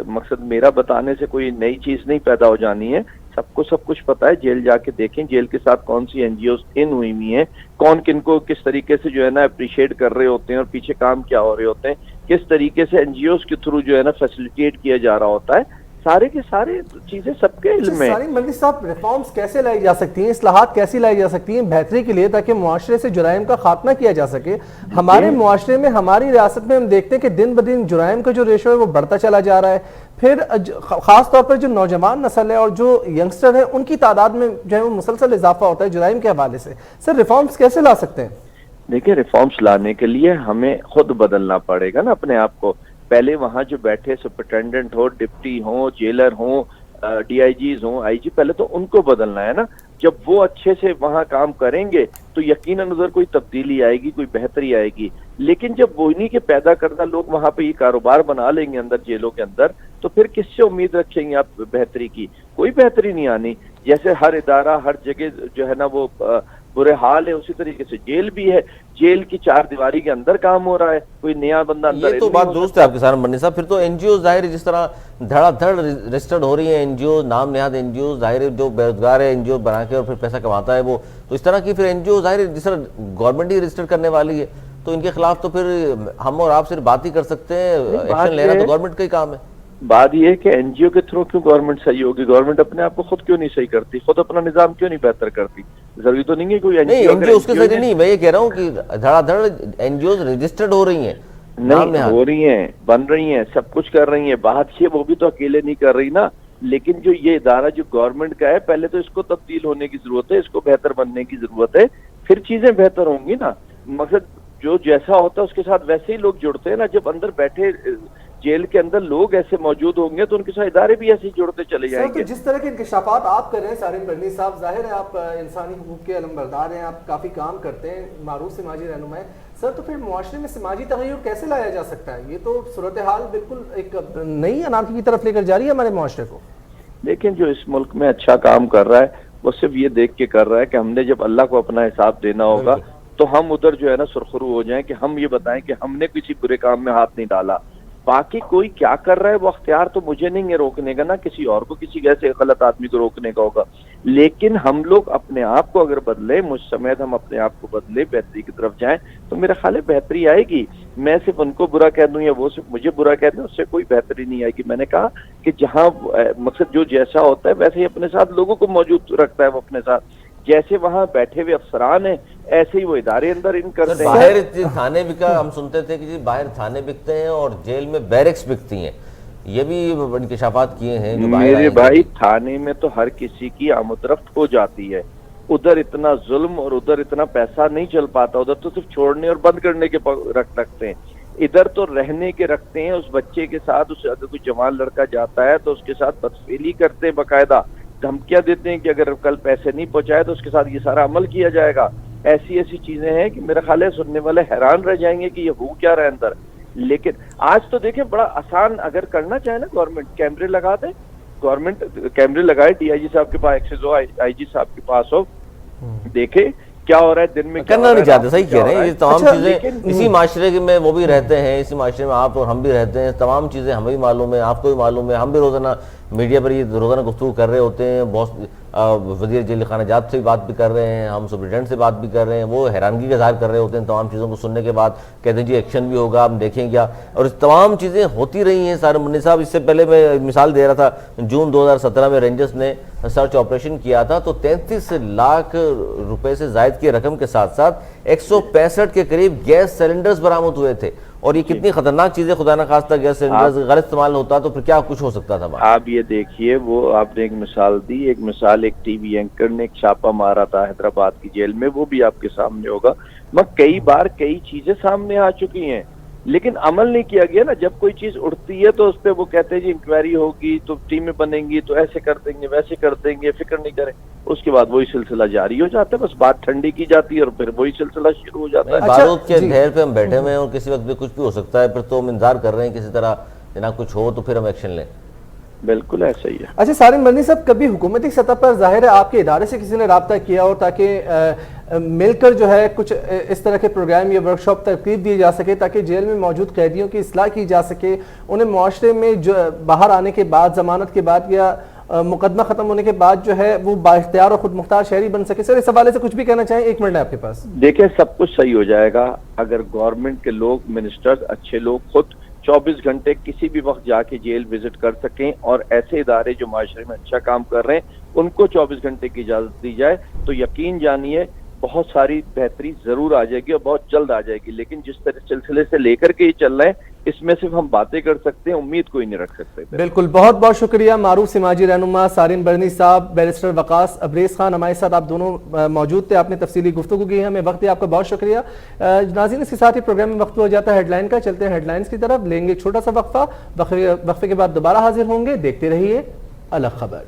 مقصد میرا بتانے سے کوئی نئی چیز نہیں پیدا ہو جانی ہے، سب کو سب کچھ پتا ہے. جیل جا کے دیکھیں جیل کے ساتھ کون سی این جی اوز ان ہوئی ہوئی ہیں، کون کن کو کس طریقے سے جو ہے نا اپریشیٹ کر رہے ہوتے ہیں اور پیچھے کام کیا ہو رہے ہوتے ہیں، کس طریقے سے این جی اوز کے تھرو جو ہے نا فیسیلیٹیٹ کیا جا رہا ہوتا ہے. سارے کے سارے چیزیں سب کے علم میں. سالم بندی صاحب، ریفارمز کیسے لائی جا سکتی ہیں، اصلاحات کیسی لائی جا سکتی ہیں بہتری کے لیے تاکہ معاشرے سے جرائم کا خاتمہ کیا جا سکے؟ ہمارے معاشرے میں، ہماری ریاست میں ہم دیکھتے ہیں کہ دن بدن جرائم کا جو ریشو ہے وہ بڑھتا چلا جا رہا ہے. پھر خاص طور پر جو نوجوان نسل ہے اور جو ینگسٹر ہیں ان کی تعداد میں جو ہے وہ مسلسل اضافہ ہوتا ہے جرائم کے حوالے سے. سر ریفارمز کیسے لا سکتے ہیں؟ دیکھیں ریفارمز لانے کے لیے ہمیں خود بدلنا پڑے گا نا اپنے آپ کو. پہلے وہاں جو بیٹھے سپرنٹینڈنٹ ہو، ڈپٹی ہوں، جیلر ہوں، ڈی آئی جیز ہوں، آئی جی، پہلے تو ان کو بدلنا ہے نا. جب وہ اچھے سے وہاں کام کریں گے تو یقیناً ادھر کوئی تبدیلی آئے گی، کوئی بہتری آئے گی. لیکن جب وہ انہی کے پیدا کردہ لوگ وہاں پہ یہ کاروبار بنا لیں گے اندر جیلوں کے اندر، تو پھر کس سے امید رکھیں گے آپ بہتری کی؟ کوئی بہتری نہیں آنی. جیسے ہر ادارہ ہر جگہ جو ہے نا وہ برے حال ہے، اسی طریقے سے جیل بھی ہے. جیل کی چار دیواری کے اندر کام ہو رہا ہے، کوئی نیا بندہ اندر. یہ تو بات درست ہے آپ کے سارم بنی صاحب. پھر تو این جی او ظاہر ہے جس طرح دھڑا دھڑ رجسٹرڈ ہو رہی ہیں این جی او، نام نہاد این جی او، ظاہر ہے جو بے روزگار ہے این جی او بنا کے اور پھر پیسہ کماتا ہے وہ، تو اس طرح کی پھر این جی او ظاہر ہے جس طرح گورنمنٹ ہی رجسٹر کرنے والی ہے تو ان کے خلاف تو پھر ہم اور آپ صرف بات ہی کر سکتے ہیں، ایکشن لینا تو گورنمنٹ کا ہی کام ہے. بات یہ ہے کہ این جی او کے تھرو کیوں گورنمنٹ صحیح ہوگی؟ گورنمنٹ اپنے آپ کو خود کیوں نہیں صحیح کرتی؟ خود اپنا نظام کیوں نہیں بہتر کرتی؟ ضروری تو نہیں ہے کوئی این جی او اس کے ذریعے نہیں. میں یہ کہہ رہا ہوں کہ دھڑا دھڑ این جی اوز رجسٹرڈ ہو رہی ہیں، نہیں ہو رہی ہیں، بن رہی ہیں، سب کچھ کر رہی ہیں. بات یہ وہ بھی تو اکیلے نہیں کر رہی نا. لیکن جو یہ ادارہ جو گورنمنٹ کا ہے، پہلے تو اس کو تبدیل ہونے کی ضرورت ہے، اس کو بہتر بننے کی ضرورت ہے، پھر چیزیں بہتر ہوں گی نا. مقصد جو جیسا ہوتا ہے اس کے ساتھ ویسے ہی لوگ جڑتے ہیں نا. جب اندر بیٹھے جیل کے اندر لوگ ایسے موجود ہوں گے تو ان کے ساتھ ادارے بھی ایسے ہی جڑتے چلے جائیں گے. جس طرح کے انکشافات آپ کر رہے ہیں سارم بنی صاحب، ظاہر ہے آپ انسانی حقوق کے علمبردار ہیں، آپ کافی کام کرتے ہیں، معروف سماجی رہنما ہیں. سر تو پھر معاشرے میں سماجی تغیر کیسے لایا جا سکتا ہے؟ یہ تو صورتحال بالکل ایک نئی انارکی کی طرف لے کر جا رہی ہے ہمارے معاشرے کو. لیکن جو اس ملک میں اچھا کام کر رہا ہے وہ صرف یہ دیکھ کے کر رہا ہے کہ ہم نے جب اللہ کو اپنا حساب دینا ہوگا تو ہم ادھر جو ہے نا سرخرو ہو جائیں کہ ہم یہ بتائیں کہ ہم نے کسی برے کام میں ہاتھ نہیں ڈالا. باقی کوئی کیا کر رہا ہے وہ اختیار تو مجھے نہیں ہے روکنے کا، نہ کسی اور کو کسی ایسے غلط آدمی کو روکنے کا ہوگا، لیکن ہم لوگ اپنے آپ کو اگر بدلے، مجھ سمیت ہم اپنے آپ کو بدلے، بہتری کی طرف جائیں تو میرا خیال ہے بہتری آئے گی۔ میں صرف ان کو برا کہہ دوں یا وہ صرف مجھے برا کہہ دیں، اس سے کوئی بہتری نہیں آئے گی۔ میں نے کہا کہ جہاں مقصد جو جیسا ہوتا ہے ویسے ہی اپنے ساتھ لوگوں کو موجود رکھتا ہے، وہ اپنے ساتھ جیسے وہاں بیٹھے ہوئے افسران ہیں ایسے ہی وہ ادارے اندر ان کرتے ہیں۔ باہر تھانے بکا، ہم سنتے تھے کہ جی باہر تھانے بکتے ہیں اور جیل میں بیرکس بکتی ہیں، یہ بھی انکشافات کیے ہیں جو باہر میرے بھائی تھانے میں تو ہر کسی کی آمد رفت ہو جاتی ہے، ادھر اتنا ظلم اور ادھر اتنا پیسہ نہیں چل پاتا، ادھر تو صرف چھوڑنے اور بند کرنے کے رکھتے ہیں، ادھر تو رہنے کے رکھتے ہیں۔ اس بچے کے ساتھ اگر کوئی جوان لڑکا جاتا ہے تو اس کے ساتھ بدفعلی کرتے ہیں، باقاعدہ دھمکیاں دیتے ہیں کہ اگر کل پیسے نہیں پہنچائے تو اس کے ساتھ یہ سارا عمل کیا جائے گا۔ ایسی چیزیں ہیں کہ میرا خیال ہے سننے والے حیران رہ جائیں گے کہ یہ ہو کیا رہا ہے اندر۔ لیکن آج تو دیکھیں بڑا آسان، اگر کرنا چاہے نا گورنمنٹ کیمرے لگا دے، گورنمنٹ کیمرے لگائے، ڈی آئی جی صاحب کے پاس ایکسس ہو، آئی جی صاحب کے پاس ہو، دیکھے کیا ہو رہا ہے دن میں، کرنا نہیں چاہتے، صحیح کہہ رہے ہیں، یہ تمام چیزیں اسی معاشرے میں وہ بھی رہتے ہیں، اسی معاشرے میں آپ اور ہم بھی رہتے ہیں، تمام چیزیں ہمیں بھی معلوم ہے، آپ کو بھی معلوم ہے، ہم بھی روزانہ میڈیا پر یہ روزانہ گفتگو کر رہے ہوتے ہیں، بہت وزیر جیل خانہ جات سے بھی بات بھی کر رہے ہیں، ہم سپرنٹینڈنٹ سے بات بھی کر رہے ہیں، وہ حیرانگی کا اظہار کر رہے ہوتے ہیں تمام چیزوں کو سننے کے بعد، کہتے ہیں جی ایکشن بھی ہوگا، ہم دیکھیں کیا، اور اس تمام چیزیں ہوتی رہی ہیں۔ سارے منی صاحب اس سے پہلے میں مثال دے رہا تھا، جون 2017 میں رینجرز نے سرچ آپریشن کیا تھا تو 33 لاکھ روپے سے زائد کی رقم کے ساتھ ساتھ 165 کے قریب گیس سلنڈرز برآمد ہوئے تھے، اور یہ کتنی خطرناک چیزیں، خدا نہ خواستہ گیس سلنڈرز غلط استعمال ہوتا تو پھر کیا کچھ ہو سکتا تھا۔ آپ یہ دیکھیے، وہ آپ نے ایک مثال دی، ایک مثال ایک ٹی وی اینکر نے ایک چھاپا مارا تھا حیدرآباد کی جیل میں، وہ بھی آپ کے سامنے ہوگا۔ کئی بار کئی چیزیں سامنے آ چکی ہیں لیکن عمل نہیں کیا گیا نا۔ جب کوئی چیز اٹھتی ہے تو اس پہ وہ کہتے ہیں جی انکوائری ہوگی تو ٹیمیں بنیں گی تو ایسے کر دیں گے ویسے کر دیں گے، فکر نہیں کریں، اس کے بعد وہی سلسلہ جاری ہو جاتا ہے، بس بات ٹھنڈی کی جاتی ہے اور پھر وہی سلسلہ شروع ہو جاتا ہے۔ بارود کے ڈھیر پہ ہم بیٹھے ہوئے ہیں اور کسی وقت بھی کچھ بھی ہو سکتا ہے، پھر تو ہم انتظار کر رہے ہیں کسی طرح جناب کچھ ہو تو پھر ہم ایکشن لیں۔ بالکل ایسا ہی ہے۔ اچھا سارن برنی صاحب، کبھی حکومتی سطح پر ظاہر ہے آپ کے ادارے سے کسی نے رابطہ کیا اور تاکہ مل کر جو ہے کچھ اس طرح کے پروگرام یا ورکشاپ ترتیب دی جا سکے تاکہ جیل میں موجود قیدیوں کی اصلاح کی جا سکے، انہیں معاشرے میں جو باہر آنے کے بعد، ضمانت کے بعد یا مقدمہ ختم ہونے کے بعد جو ہے وہ بااختیار اور خود مختار شہری بن سکے؟ سر اس حوالے سے کچھ بھی کہنا چاہیں؟ ایک منٹ ہے آپ کے پاس۔ دیکھیں سب کچھ صحیح ہو جائے گا اگر گورنمنٹ کے لوگ، منسٹرز، اچھے لوگ خود 24 گھنٹے کسی بھی وقت جا کے جیل وزٹ کر سکیں، اور ایسے ادارے جو معاشرے میں اچھا کام کر رہے ہیں ان کو 24 گھنٹے کی اجازت دی جائے تو یقین جانیے بہت ساری بہتری ضرور آ جائے گی اور بہت جلد آ جائے گی۔ لیکن جس طرح سلسلے سے لے کر کے یہ چل رہے ہیں اس میں صرف ہم باتیں کر سکتے ہیں، امید کوئی نہیں رکھ سکتے۔ بالکل، بہت بہت شکریہ معروف سماجی رہنما سارن برنی صاحب، بیرسٹر وقاص ابریز خان ہمارے ساتھ آپ دونوں موجود تھے، آپ نے تفصیلی گفتگو کی ہے، ہمیں وقت دیا، آپ کا بہت شکریہ۔ ناظرین اس کے ساتھ ہی پروگرام میں وقت ہو جاتا ہے ہیڈ لائن کا، چلتے ہیں ہیڈ لائنز کی طرف، لیں گے چھوٹا سا وقفہ، وقفے کے بعد دوبارہ حاضر ہوں گے، دیکھتے رہیے الگ خبر۔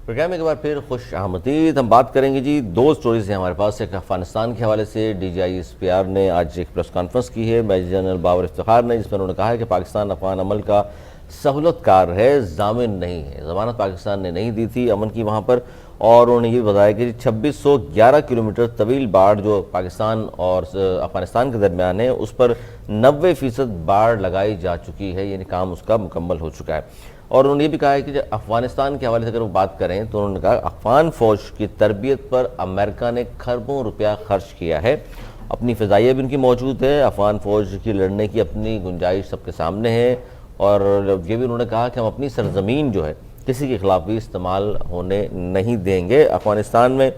پروگرام میں ایک بار پھر خوش آمدید۔ ہم بات کریں گے جی، دو سٹوریز ہیں ہمارے پاس، ایک افغانستان کے حوالے سے D G I S P R نے آج ایک پریس کانفرنس کی ہے میجر جنرل باور افتخار نے، جس میں انہوں نے کہا ہے کہ پاکستان افغان عمل کا سہولت کار ہے، ضامن نہیں ہے۔ ضمانت پاکستان نے نہیں دی تھی امن کی وہاں پر، اور انہوں نے یہ بتایا کہ 2611 کلومیٹر طویل باڑ جو پاکستان اور افغانستان کے درمیان ہے اس پر 90% باڑ لگائی جا چکی ہے، یعنی کام اس کا مکمل ہو چکا ہے۔ اور انہوں نے یہ بھی کہا ہے کہ افغانستان کے حوالے سے اگر وہ بات کریں تو انہوں نے کہا افغان فوج کی تربیت پر امریکہ نے کھربوں روپیہ خرچ کیا ہے، اپنی فضائیہ بھی ان کی موجود ہے، افغان فوج کی لڑنے کی اپنی گنجائش سب کے سامنے ہے، اور یہ بھی انہوں نے کہا کہ ہم اپنی سرزمین جو ہے کسی کے خلاف بھی استعمال ہونے نہیں دیں گے۔ افغانستان میں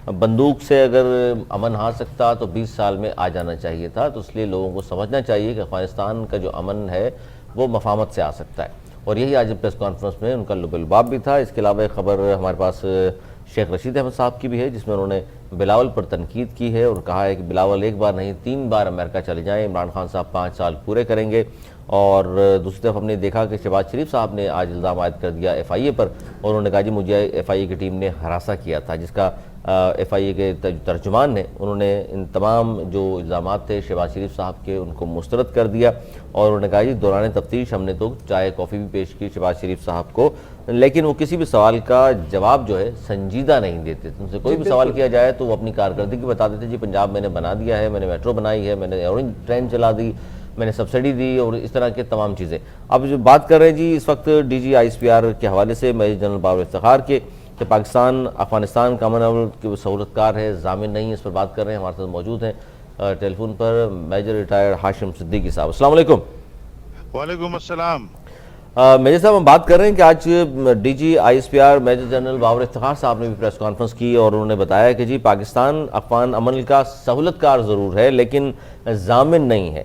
بندوق سے اگر امن آ سکتا تو 20 سال میں آ جانا چاہیے تھا، تو اس لیے لوگوں کو سمجھنا چاہیے کہ افغانستان کا جو امن ہے وہ مفاہمت سے آ سکتا ہے، اور یہی آج پریس کانفرنس میں ان کا لب الباب بھی تھا۔ اس کے علاوہ ایک خبر ہمارے پاس شیخ رشید احمد صاحب کی بھی ہے، جس میں انہوں نے بلاول پر تنقید کی ہے اور کہا ہے کہ بلاول ایک بار نہیں 3 بار امریکہ چلے جائیں، عمران خان صاحب 5 سال پورے کریں گے، اور دوسری طرف ہم نے دیکھا کہ شہباز شریف صاحب نے آج الزام عائد کر دیا ایف آئی اے پر، اور انہوں نے کہا جی مجھے ایف آئی اے کی ٹیم نے ہراساں کیا تھا، جس کا ایف آئی اے کے ترجمان نے انہوں نے ان تمام جو الزامات تھے شہباز شریف صاحب کے ان کو مسترد کر دیا، اور انہوں نے کہا جی دوران تفتیش ہم نے تو چائے کافی بھی پیش کی شہباز شریف صاحب کو، لیکن وہ کسی بھی سوال کا جواب جو ہے سنجیدہ نہیں دیتے تھے، ان سے کوئی بھی سوال کیا جائے تو وہ اپنی کارکردگی بتا دیتے جی پنجاب میں نے بنا دیا ہے، میں نے میٹرو بنائی ہے، میں نے اورنج ٹرین چلا دی، میں نے سبسڈی دی، اور اس طرح کے تمام چیزیں۔ اب جو بات کر رہے ہیں جی اس وقت D G I S P R کے حوالے سے میجر جنرل باور افتخار کے، کہ پاکستان افغانستان کامن ویلتھ کے سہولت کار ہے، ضامن نہیں ہے، اس پر بات کر رہے ہیں۔ ہمارے ساتھ موجود ہیں ٹیلی فون پر میجر ریٹائرڈ ہاشم صدیقی صاحب۔ السلام علیکم۔ وعلیکم السلام۔ میجر صاحب ہم بات کر رہے ہیں کہ آج D G I S P R major general Babar Iftikhar صاحب نے بھی پریس کانفرنس کی، اور انہوں نے بتایا کہ جی پاکستان افغان امن کا سہولت کار ضرور ہے لیکن ضامن نہیں ہے،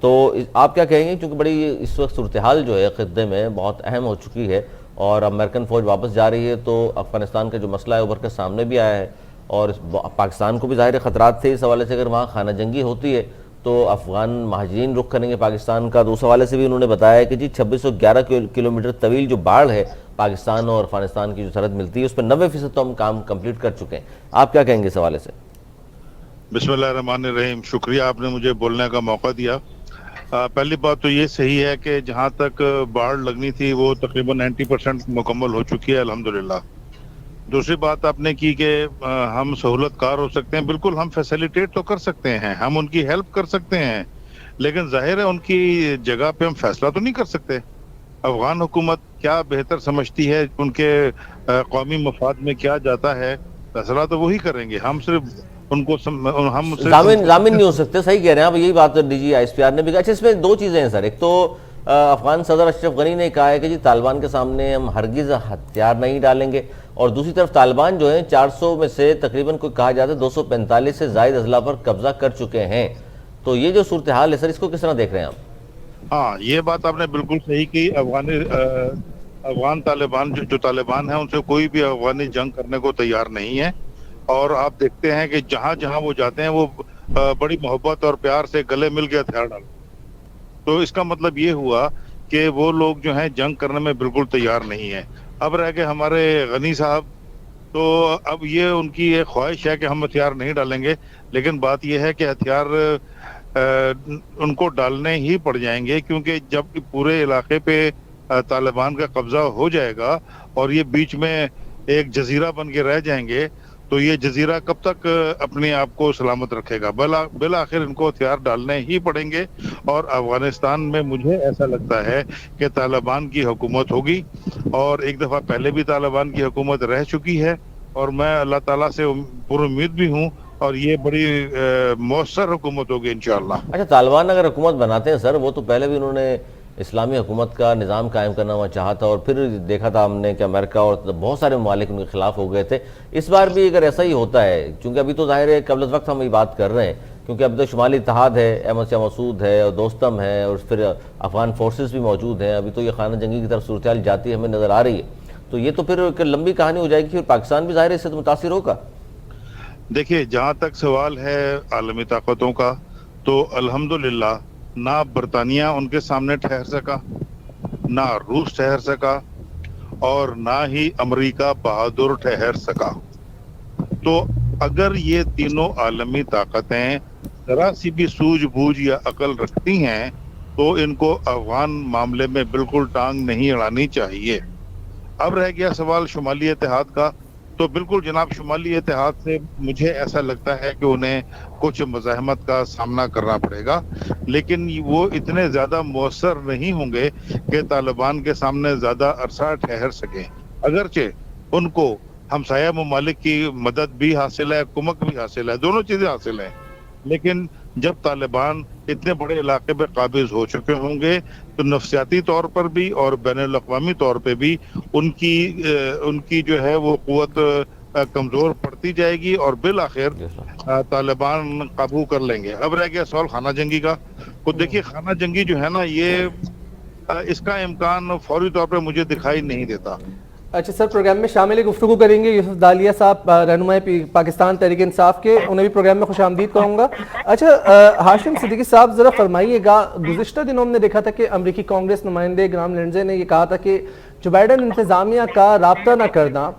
تو آپ کیا کہیں گے؟ کیونکہ بڑی اس وقت صورتحال جو ہے خطے میں بہت اہم ہو چکی ہے، اور امریکن فوج واپس جا رہی ہے، تو افغانستان کا جو مسئلہ ہے ابھر کر سامنے بھی آیا ہے، اور پاکستان کو بھی ظاہر خطرات تھے اس حوالے سے، اگر وہاں خانہ جنگی ہوتی ہے تو افغان مہاجرین رخ کریں گے پاکستان کا۔ تو اس حوالے سے بھی انہوں نے بتایا کہ جی 2611 کلومیٹر طویل جو باڑ ہے پاکستان اور افغانستان کی جو سرحد ملتی ہے اس پہ 90% تو ہم کام کمپلیٹ کر چکے ہیں۔ آپ کیا کہیں گے اس حوالے سے؟ بسم اللہ الرحمن الرحیم، شکریہ آپ نے مجھے بولنے کا موقع دیا۔ پہلی بات تو یہ صحیح ہے کہ جہاں تک باڑ لگنی تھی وہ تقریباً 90% مکمل ہو چکی ہے الحمدللہ۔ دوسری بات آپ نے کی کہ ہم سہولت کار ہو سکتے ہیں، بالکل ہم فیسیلیٹیٹ تو کر سکتے ہیں، ہم ان کی ہیلپ کر سکتے ہیں، لیکن ظاہر ہے ان کی جگہ پہ ہم فیصلہ تو نہیں کر سکتے۔ افغان حکومت کیا بہتر سمجھتی ہے، ان کے قومی مفاد میں کیا جاتا ہے، فیصلہ تو وہی کریں گے، ہم صرف ان کو ہم ضامن نہیں ہو سکتے، صحیح کہہ رہے ہیں آپ، یہی بات D G I S P R نے بھی کہا۔ اچھا اس میں دو چیزیں ہیں سر، ایک تو افغان صدر اشرف غنی نے کہا ہے کہ جی طالبان کے سامنے ہم ہرگز ہتھیار نہیں ڈالیں گے، اور دوسری طرف طالبان جو ہیں 400 میں سے تقریباً کوئی کہا جاتا ہے 245 سے زائد اضلاع پر قبضہ کر چکے ہیں، تو یہ جو صورتحال ہے سر اس کو کس طرح دیکھ رہے ہیں آپ؟ ہاں یہ بات آپ نے بالکل صحیح کی۔ افغان طالبان جو طالبان ہیں ان سے کوئی بھی افغانی جنگ کرنے کو تیار نہیں ہے، اور آپ دیکھتے ہیں کہ جہاں جہاں وہ جاتے ہیں وہ بڑی محبت اور پیار سے گلے مل کے ہتھیار ڈالتے ہیں، تو اس کا مطلب یہ ہوا کہ وہ لوگ جو ہیں جنگ کرنے میں بالکل تیار نہیں ہیں۔ اب رہ گئے ہمارے غنی صاحب، تو اب یہ ان کی ایک خواہش ہے کہ ہم ہتھیار نہیں ڈالیں گے، لیکن بات یہ ہے کہ ہتھیار ان کو ڈالنے ہی پڑ جائیں گے، کیونکہ جب پورے علاقے پہ طالبان کا قبضہ ہو جائے گا اور یہ بیچ میں ایک جزیرہ بن کے رہ جائیں گے، تو یہ جزیرہ کب تک اپنے آپ کو سلامت رکھے گا؟ بالآخر ان کو ہتھیار ڈالنے ہی پڑیں گے، اور افغانستان میں مجھے ایسا لگتا ہے کہ طالبان کی حکومت ہوگی، اور ایک دفعہ پہلے بھی طالبان کی حکومت رہ چکی ہے، اور میں اللہ تعالیٰ سے پر امید بھی ہوں، اور یہ بڑی مؤثر حکومت ہوگی انشاءاللہ۔ اچھا طالبان اگر حکومت بناتے ہیں سر، وہ تو پہلے بھی انہوں نے اسلامی حکومت کا نظام قائم کرنا وہاں چاہا تھا، اور پھر دیکھا تھا ہم نے کہ امریکہ اور بہت سارے ممالک ان کے خلاف ہو گئے تھے۔ اس بار بھی اگر ایسا ہی ہوتا ہے، چونکہ ابھی تو ظاہر ہے قبل از وقت ہم یہ بات کر رہے ہیں، کیونکہ اب تو شمالی اتحاد ہے، احمد شاہ مسعود ہے اور دوستم ہے، اور پھر افغان فورسز بھی موجود ہیں، ابھی تو یہ خانہ جنگی کی طرف صورتحال جاتی ہمیں نظر آ رہی ہے، تو یہ تو پھر ایک لمبی کہانی ہو جائے گی، پھر پاکستان بھی ظاہر ہے اس سے متاثر ہوگا۔ دیکھیے جہاں تک سوال ہے عالمی طاقتوں کا، تو الحمدللہ نہ برطانیہ ان کے سامنے ٹھہر سکا، نہ روس ٹھہر سکا، اور نہ ہی امریکہ بہادر ٹھہر سکا۔ تو اگر یہ تینوں عالمی طاقتیں ذرا سی بھی سوجھ بوجھ یا عقل رکھتی ہیں تو ان کو افغان معاملے میں بالکل ٹانگ نہیں اڑانی چاہیے۔ اب رہ گیا سوال شمالی اتحاد کا، تو بالکل جناب شمالی اتحاد سے مجھے ایسا لگتا ہے کہ انہیں کچھ مزاحمت کا سامنا کرنا پڑے گا، لیکن وہ اتنے زیادہ مؤثر نہیں ہوں گے کہ طالبان کے سامنے زیادہ عرصہ ٹھہر سکیں۔ اگرچہ ان کو ہمسایہ ممالک کی مدد بھی حاصل ہے، کمک بھی حاصل ہے، دونوں چیزیں حاصل ہیں، لیکن جب طالبان اتنے بڑے علاقے پہ قابض ہو چکے ہوں گے تو نفسیاتی طور پر بھی اور بین الاقوامی طور پہ بھی ان کی جو ہے وہ قوت کمزور پڑتی جائے گی، اور بالآخر طالبان قابو کر لیں گے۔ اب رہ گیا سوال خانہ جنگی کا، تو دیکھیے خانہ جنگی جو ہے نا، یہ اس کا امکان فوری طور پہ مجھے دکھائی نہیں دیتا۔ اچھا سر، پروگرام میں شامل گفتگو کریں گے یوسف دالیہ صاحب، رہنمائی پاکستان تحریک انصاف کے، انہیں بھی پروگرام میں خوش آمدید کہوں گا۔ اچھا ہاشم صدیقی صاحب، ذرا فرمائیے گا، گزشتہ دنوں ہم نے دیکھا تھا کہ امریکی کانگریس نمائندے گرام لنڈزے نے یہ کہا تھا کہ جو بائیڈن انتظامیہ کا رابطہ نہ کرنا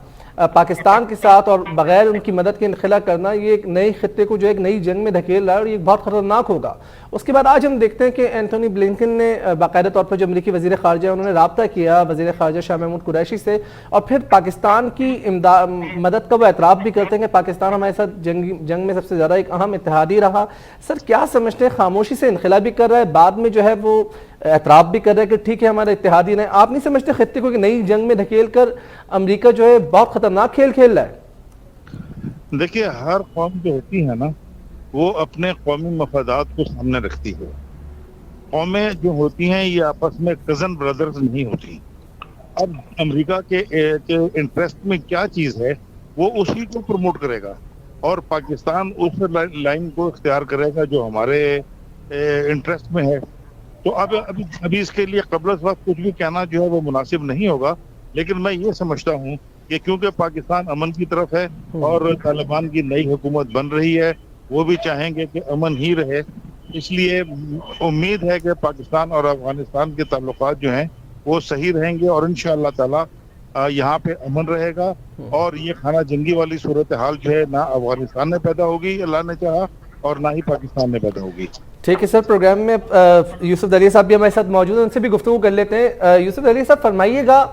پاکستان کے ساتھ اور بغیر ان کی مدد کے انخلا کرنا، یہ ایک نئی خطے کو جو ایک نئی جنگ میں دھکیل رہا ہے اور یہ بہت خطرناک ہوگا۔ اس کے بعد آج ہم دیکھتے ہیں کہ اینٹونی بلنکن نے باقاعدہ طور پر جو امریکی وزیر خارجہ ہے انہوں نے رابطہ کیا وزیر خارجہ شاہ محمود قریشی سے، اور پھر پاکستان کی مدد کا وہ اعتراف بھی کرتے ہیں کہ پاکستان ہمارے ساتھ جنگ میں سب سے زیادہ ایک اہم اتحادی رہا۔ سر کیا سمجھتے ہیں، خاموشی سے انخلا بھی کر رہا ہے، بعد میں جو ہے وہ اعتراف بھی کر رہا ہے کہ ٹھیک ہے ہمارا اتحادی نہیں، آپ نہیں سمجھتے خطے کو کہ نئی جنگ میں دھکیل کر امریکہ جو ہے بہت خطرناک کھیل کھیل رہا ہے؟ دیکھیے، ہر قوم جو ہوتی ہے نا وہ اپنے قومی مفادات کو سامنے رکھتی ہے۔ قومیں جو ہوتی ہیں یہ آپس میں کزن بردرز نہیں ہوتی۔ اب امریکہ کے انٹرسٹ میں کیا چیز ہے وہ اسی کو پروموٹ کرے گا، اور پاکستان اس لائن کو اختیار کرے گا جو ہمارے انٹرسٹ میں ہے۔ تو ابھی اس کے لیے قبل از وقت کچھ بھی کہنا جو ہے وہ مناسب نہیں ہوگا، لیکن میں یہ سمجھتا ہوں کہ کیونکہ پاکستان امن کی طرف ہے اور طالبان کی نئی حکومت بن رہی ہے، وہ بھی چاہیں گے کہ امن ہی رہے، اس لیے امید ہے کہ پاکستان اور افغانستان کے تعلقات جو ہیں وہ صحیح رہیں گے، اور انشاءاللہ تعالی یہاں پہ امن رہے گا، اور یہ خانہ جنگی والی صورتحال جو ہے نہ افغانستان میں پیدا ہوگی اللہ نے چاہا، اور نہ ہی پاکستان میں پیدا ہوگی۔ ٹھیک ہے سر، پروگرام میں یوسف دالیہ صاحب بھی ہمارے ساتھ موجود ہیں، ان سے بھی گفتگو کر لیتے ہیں۔ یوسف دالیہ صاحب فرمائیے گا،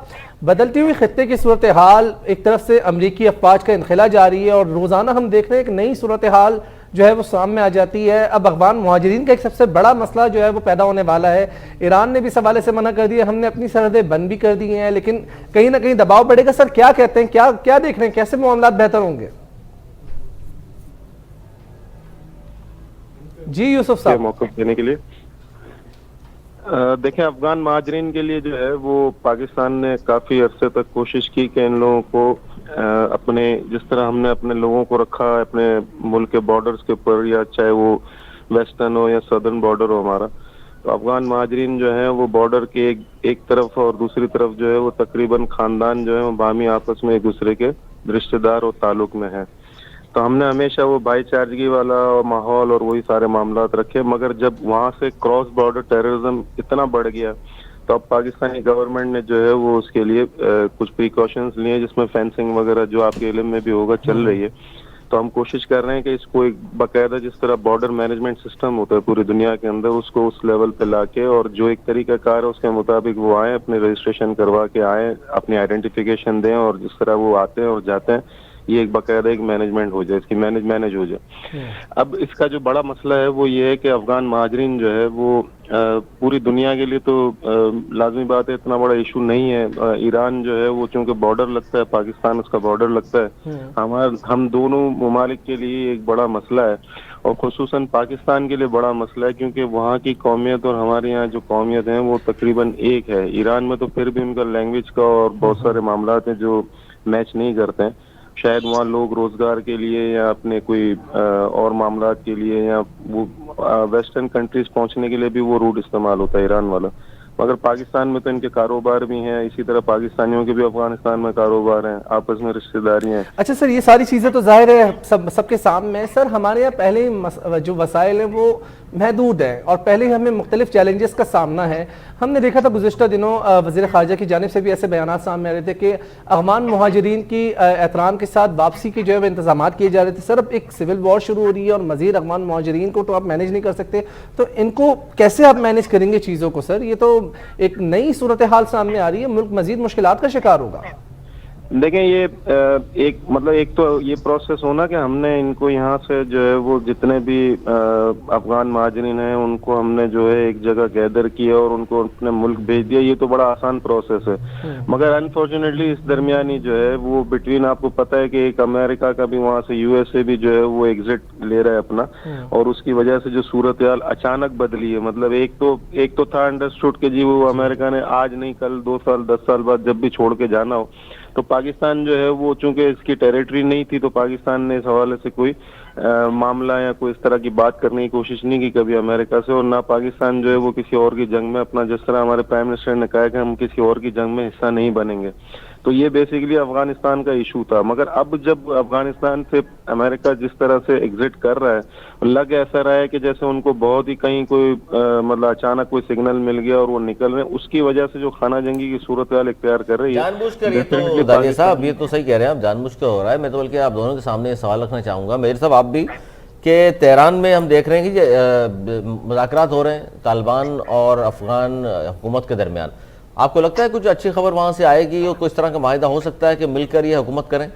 بدلتی ہوئی خطے کی صورتحال، ایک طرف سے امریکی افواج کا انخلا جاری ہے اور روزانہ ہم دیکھ رہے ہیں کہ نئی صورتحال جو ہے وہ سامنے آ جاتی ہے۔ اب افغان مہاجرین کا ایک سب سے بڑا مسئلہ جو ہے وہ پیدا ہونے والا ہے، ایران نے بھی اس حوالے سے منع کر دیا، ہم نے اپنی سرحدیں بند بھی کر دی ہیں، لیکن کہیں نہ کہیں دباؤ بڑھے گا۔ سر کیا کہتے ہیں، کیا دیکھ رہے ہیں، کیسے معاملات بہتر ہوں گے؟ جی یوسف صاحب، موقف دینے کے لیے دیکھیں، افغان مہاجرین کے لیے جو ہے وہ پاکستان نے کافی عرصے تک کوشش کی کہ ان لوگوں کو اپنے، جس طرح ہم نے اپنے لوگوں کو رکھا اپنے ملک کے بارڈرز کے اوپر، یا چاہے وہ ویسٹرن ہو یا سدرن بارڈر ہو ہمارا، تو افغان مہاجرین جو ہیں وہ بارڈر کے ایک طرف اور دوسری طرف جو ہے وہ تقریباً خاندان جو ہے وہ باہمی آپس میں ایک دوسرے کے رشتہ دار اور تعلق میں ہیں۔ تو ہم نے ہمیشہ وہ بھائی چارگی والا ماحول اور وہی سارے معاملات رکھے، مگر جب وہاں سے کراس بارڈر ٹیررزم اتنا بڑھ گیا تو اب پاکستانی گورنمنٹ نے جو ہے وہ اس کے لیے کچھ پریکاشنز لیے، جس میں فینسنگ وغیرہ جو آپ کے علم میں بھی ہوگا چل رہی ہے۔ تو ہم کوشش کر رہے ہیں کہ اس کو ایک باقاعدہ جس طرح بارڈر مینجمنٹ سسٹم ہوتا ہے پوری دنیا کے اندر، اس کو اس لیول پہ لا کے، اور جو ایک طریقہ کار ہے اس کے مطابق وہ آئیں، اپنے رجسٹریشن کروا کے آئیں، اپنی آئیڈینٹیفیکیشن دیں، اور جس طرح وہ آتے ہیں اور جاتے ہیں یہ ایک باقاعدہ ایک مینجمنٹ ہو جائے، اس کی مینج ہو جائے۔ اب اس کا جو بڑا مسئلہ ہے وہ یہ ہے کہ افغان مہاجرین جو ہے وہ پوری دنیا کے لیے تو لازمی بات ہے اتنا بڑا ایشو نہیں ہے۔ ایران جو ہے وہ چونکہ بارڈر لگتا ہے، پاکستان اس کا بارڈر لگتا ہے، ہم دونوں ممالک کے لیے ایک بڑا مسئلہ ہے، اور خصوصاً پاکستان کے لیے بڑا مسئلہ ہے، کیونکہ وہاں کی قومیت اور ہمارے یہاں جو قومیت ہیں وہ تقریباً ایک ہے۔ ایران میں تو پھر بھی ان کا لینگویج کا اور بہت سارے معاملات ہیں جو میچ نہیں کرتے ہیں، شاید وہاں لوگ روزگار کے لیے یا اپنے کوئی اور معاملات کے لیے یا وہ ویسٹرن کنٹریز پہنچنے کے لیے بھی وہ روٹ استعمال ہوتا ہے ایران والا، مگر پاکستان میں تو ان کے کاروبار بھی ہیں، اسی طرح پاکستانیوں کے بھی افغانستان میں کاروبار ہیں، آپس میں رشتہ داری ہیں۔ اچھا سر، یہ ساری چیزیں تو ظاہر ہے سب کے سامنے ہیں۔ سر ہمارے یہاں پہلے ہی جو وسائل ہیں وہ محدود ہیں، اور پہلے ہی ہمیں مختلف چیلنجز کا سامنا ہے۔ ہم نے دیکھا تھا گزشتہ دنوں وزیر خارجہ کی جانب سے بھی ایسے بیانات سامنے آ رہے تھے کہ افغان مہاجرین کی احترام کے ساتھ واپسی کی جو ہے وہ انتظامات کیے جا رہے تھے۔ سر اب ایک سول وار شروع ہو رہی ہے اور مزید افغان مہاجرین کو تو آپ مینیج نہیں کر سکتے، تو ان کو کیسے آپ مینیج کریں گے چیزوں کو؟ سر یہ تو ایک نئی صورتحال سامنے آ رہی ہے، ملک مزید مشکلات کا شکار ہوگا۔ دیکھیں، یہ ایک تو یہ پروسیس ہونا کہ ہم نے ان کو یہاں سے جو ہے وہ جتنے بھی افغان مہاجرین ہیں ان کو ہم نے جو ہے ایک جگہ گیدر کیا اور ان کو اپنے ملک بھیج دیا، یہ تو بڑا آسان پروسیس ہے، مگر انفارچونیٹلی اس درمیانی جو ہے وہ بٹوین، آپ کو پتہ ہے کہ ایک امریکہ کا بھی وہاں سے یو ایس اے بھی جو ہے وہ ایگزٹ لے رہا ہے اپنا، اور اس کی وجہ سے جو صورتحال اچانک بدلی ہے، مطلب ایک تو تھا انڈرسٹوڈ کہ جی وہ امریکہ نے آج نہیں کل 2 سال 10 سال بعد جب بھی چھوڑ کے جانا ہو، تو پاکستان جو ہے وہ چونکہ اس کی ٹیریٹری نہیں تھی تو پاکستان نے اس حوالے سے کوئی معاملہ یا کوئی اس طرح کی بات کرنے کی کوشش نہیں کی کبھی امریکہ سے، اور نہ پاکستان جو ہے وہ کسی اور کی جنگ میں اپنا، جس طرح ہمارے پرائم منسٹر نے کہا کہ ہم کسی اور کی جنگ میں حصہ نہیں بنیں گے۔ تو یہ بیسیکلی افغانستان کا ایشو تھا. مگر اب جب افغانستان سے امریکہ جس طرح سے ایگزٹ کر رہا ہے, لگ ایسا رہا ہے کہ جیسے ان کو بہت ہی کہیں کوئی مطلب اچانک کوئی سگنل مل گیا اور وہ نکل رہے ہیں, اس کی وجہ سے جو خانہ جنگی کی صورتحال اختیار کر رہی ہے. جان بوجھ کر, یہ تو دالیہ صاحب یہ تو صحیح کہہ رہے ہیں آپ, جان بوجھ کر ہو رہا ہے. میں تو بلکہ آپ دونوں کے سامنے یہ سوال رکھنا چاہوں گا, میجر صاحب آپ بھی, کہ تہران میں ہم دیکھ رہے ہیں کہ مذاکرات ہو رہے ہیں طالبان اور افغان حکومت کے درمیان. آپ کو لگتا ہے کچھ اچھی خبر وہاں سے آئے گی اور کوئی اس طرح کا معاہدہ ہو سکتا ہے کہ مل کر یہ حکومت کریں؟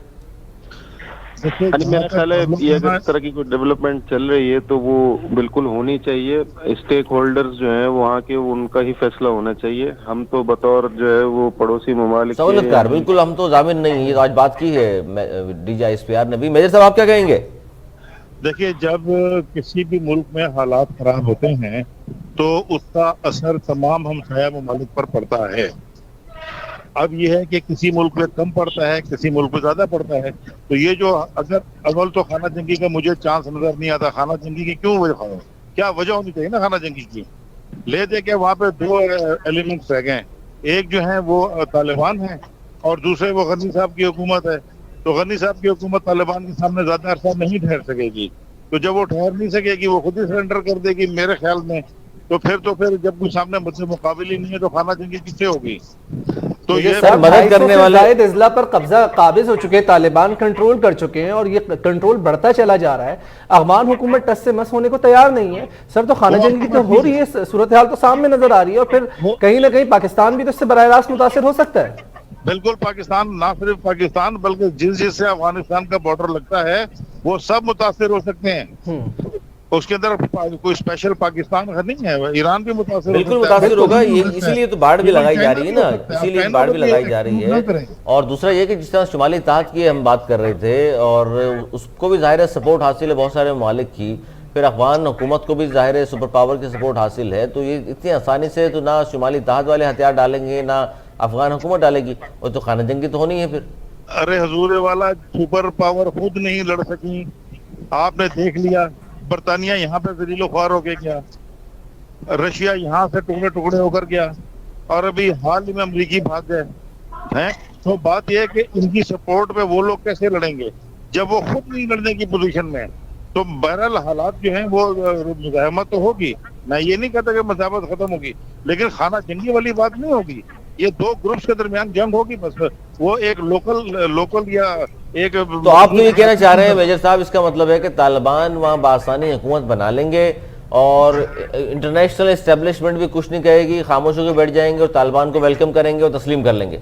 میرا خیال ہے یہ اگر اس طرح کی کوئی ڈیولپمنٹ چل رہی ہے تو وہ بالکل ہونی چاہیے. اسٹیک ہولڈرز جو ہیں وہاں کے, ان کا ہی فیصلہ ہونا چاہیے. ہم تو بطور جو ہے وہ پڑوسی ممالک سہولت کار, بالکل ہم تو ضامن نہیں. یہ آج بات کی ہے D G S P R نے بھی. میجر صاحب آپ کیا کہیں گے؟ دیکھیے, جب کسی بھی ملک میں حالات خراب ہوتے ہیں تو اس کا اثر تمام ہمسایہ ممالک پر پڑتا ہے. اب یہ ہے کہ کسی ملک میں کم پڑتا ہے, کسی ملک میں زیادہ پڑتا ہے. تو یہ جو اگر اول تو خانہ جنگی کا مجھے چانس نظر نہیں آتا. خانہ جنگی کی کیا وجہ ہونی چاہیے نا خانہ جنگی کی؟ لے دے کے وہاں پہ دو ایلیمنٹس رہ گئے, ایک جو ہے وہ طالبان ہیں اور دوسرے وہ غنی صاحب کی حکومت ہے. تو غنی صاحب کی حکومت طالبان کے سامنے زیادہ عرصہ نہیں ٹھہر سکے گی. تو جب وہ ٹھہر نہیں سکے گی, وہ خود ہی سرنڈر کر دے گی میرے خیال میں. تو پھر جب کوئی سامنے مجھ سے مقابل ہی نہیں ہے تو خانہ جنگی کس سے ہوگی؟ تو یہ سر مدد کرنے والے زائد اضلاع پر قبضہ قابض ہو چکے ہیں, طالبان کنٹرول کر چکے ہیں اور یہ کنٹرول بڑھتا چلا جا رہا ہے. افغان حکومت ٹس سے مس ہونے کو تیار نہیں ہے. سر تو خانہ جنگی تو ہو رہی ہے, صورتحال تو سامنے نظر آ رہی ہے, اور پھر کہیں نہ کہیں پاکستان بھی تو اس سے براہ راست متاثر ہو سکتا ہے. بالکل, پاکستان, نہ صرف پاکستان بلکہ جس سے افغانستان کا بارڈر لگتا ہے وہ سب متاثر ہو سکتے ہیں. اس کے اندر کوئی اسپیشل پاکستان نہیں ہے, ایران بھی متاثر بالکل متاثر ہوگا. اسی لیے تو باڑ بھی لگائی جا رہی ہے نا, اسی لیے باڑ بھی لگائی جا رہی ہے. اور دوسرا یہ کہ جس طرح شمالی اتحاد کی ہم بات کر رہے تھے, اور اس کو بھی ظاہر ہے سپورٹ حاصل ہے بہت سارے ممالک کی, پھر افغان حکومت کو بھی ظاہر ہے سپر پاور کی سپورٹ حاصل ہے. تو یہ اتنی آسانی سے تو نہ شمالی اتحاد والے ہتھیار ڈالیں گے نہ افغان حکومت ڈالے گی, وہ تو خانہ جنگی تو ہونی ہے پھر. ارے حضور والا, سپر پاور خود نہیں لڑ سکی. آپ نے دیکھ لیا, برطانیہ یہاں پہ ذلیل و خوار ہو کے گیا, رشیا یہاں سے ٹکڑے ٹکڑے ہو کر گیا, اور ابھی حال ہی میں امریکی بھاگ گئے ہیں. تو بات یہ ہے کہ ان کی سپورٹ پہ وہ لوگ کیسے لڑیں گے جب وہ خود نہیں لڑنے کی پوزیشن میں. تو بہرحال حالات جو ہیں وہ مزاحمت تو ہوگی, میں یہ نہیں کہتا کہ مزاحمت ختم ہوگی, لیکن خانہ جنگی والی بات نہیں ہوگی. یہ دو گروپس کے درمیان جنگ ہوگی بس, وہ ایک لوکل یا ایک. تو آپ تو یہ کہنا چاہ رہے ہیں میجر صاحب, اس کا مطلب ہے کہ طالبان وہاں بآسانی حکومت بنا لیں گے اور انٹرنیشنل اسٹیبلشمنٹ بھی کچھ نہیں کہے گی, خاموش ہو کے بیٹھ جائیں گے اور طالبان کو ویلکم کریں گے اور تسلیم کر لیں گے؟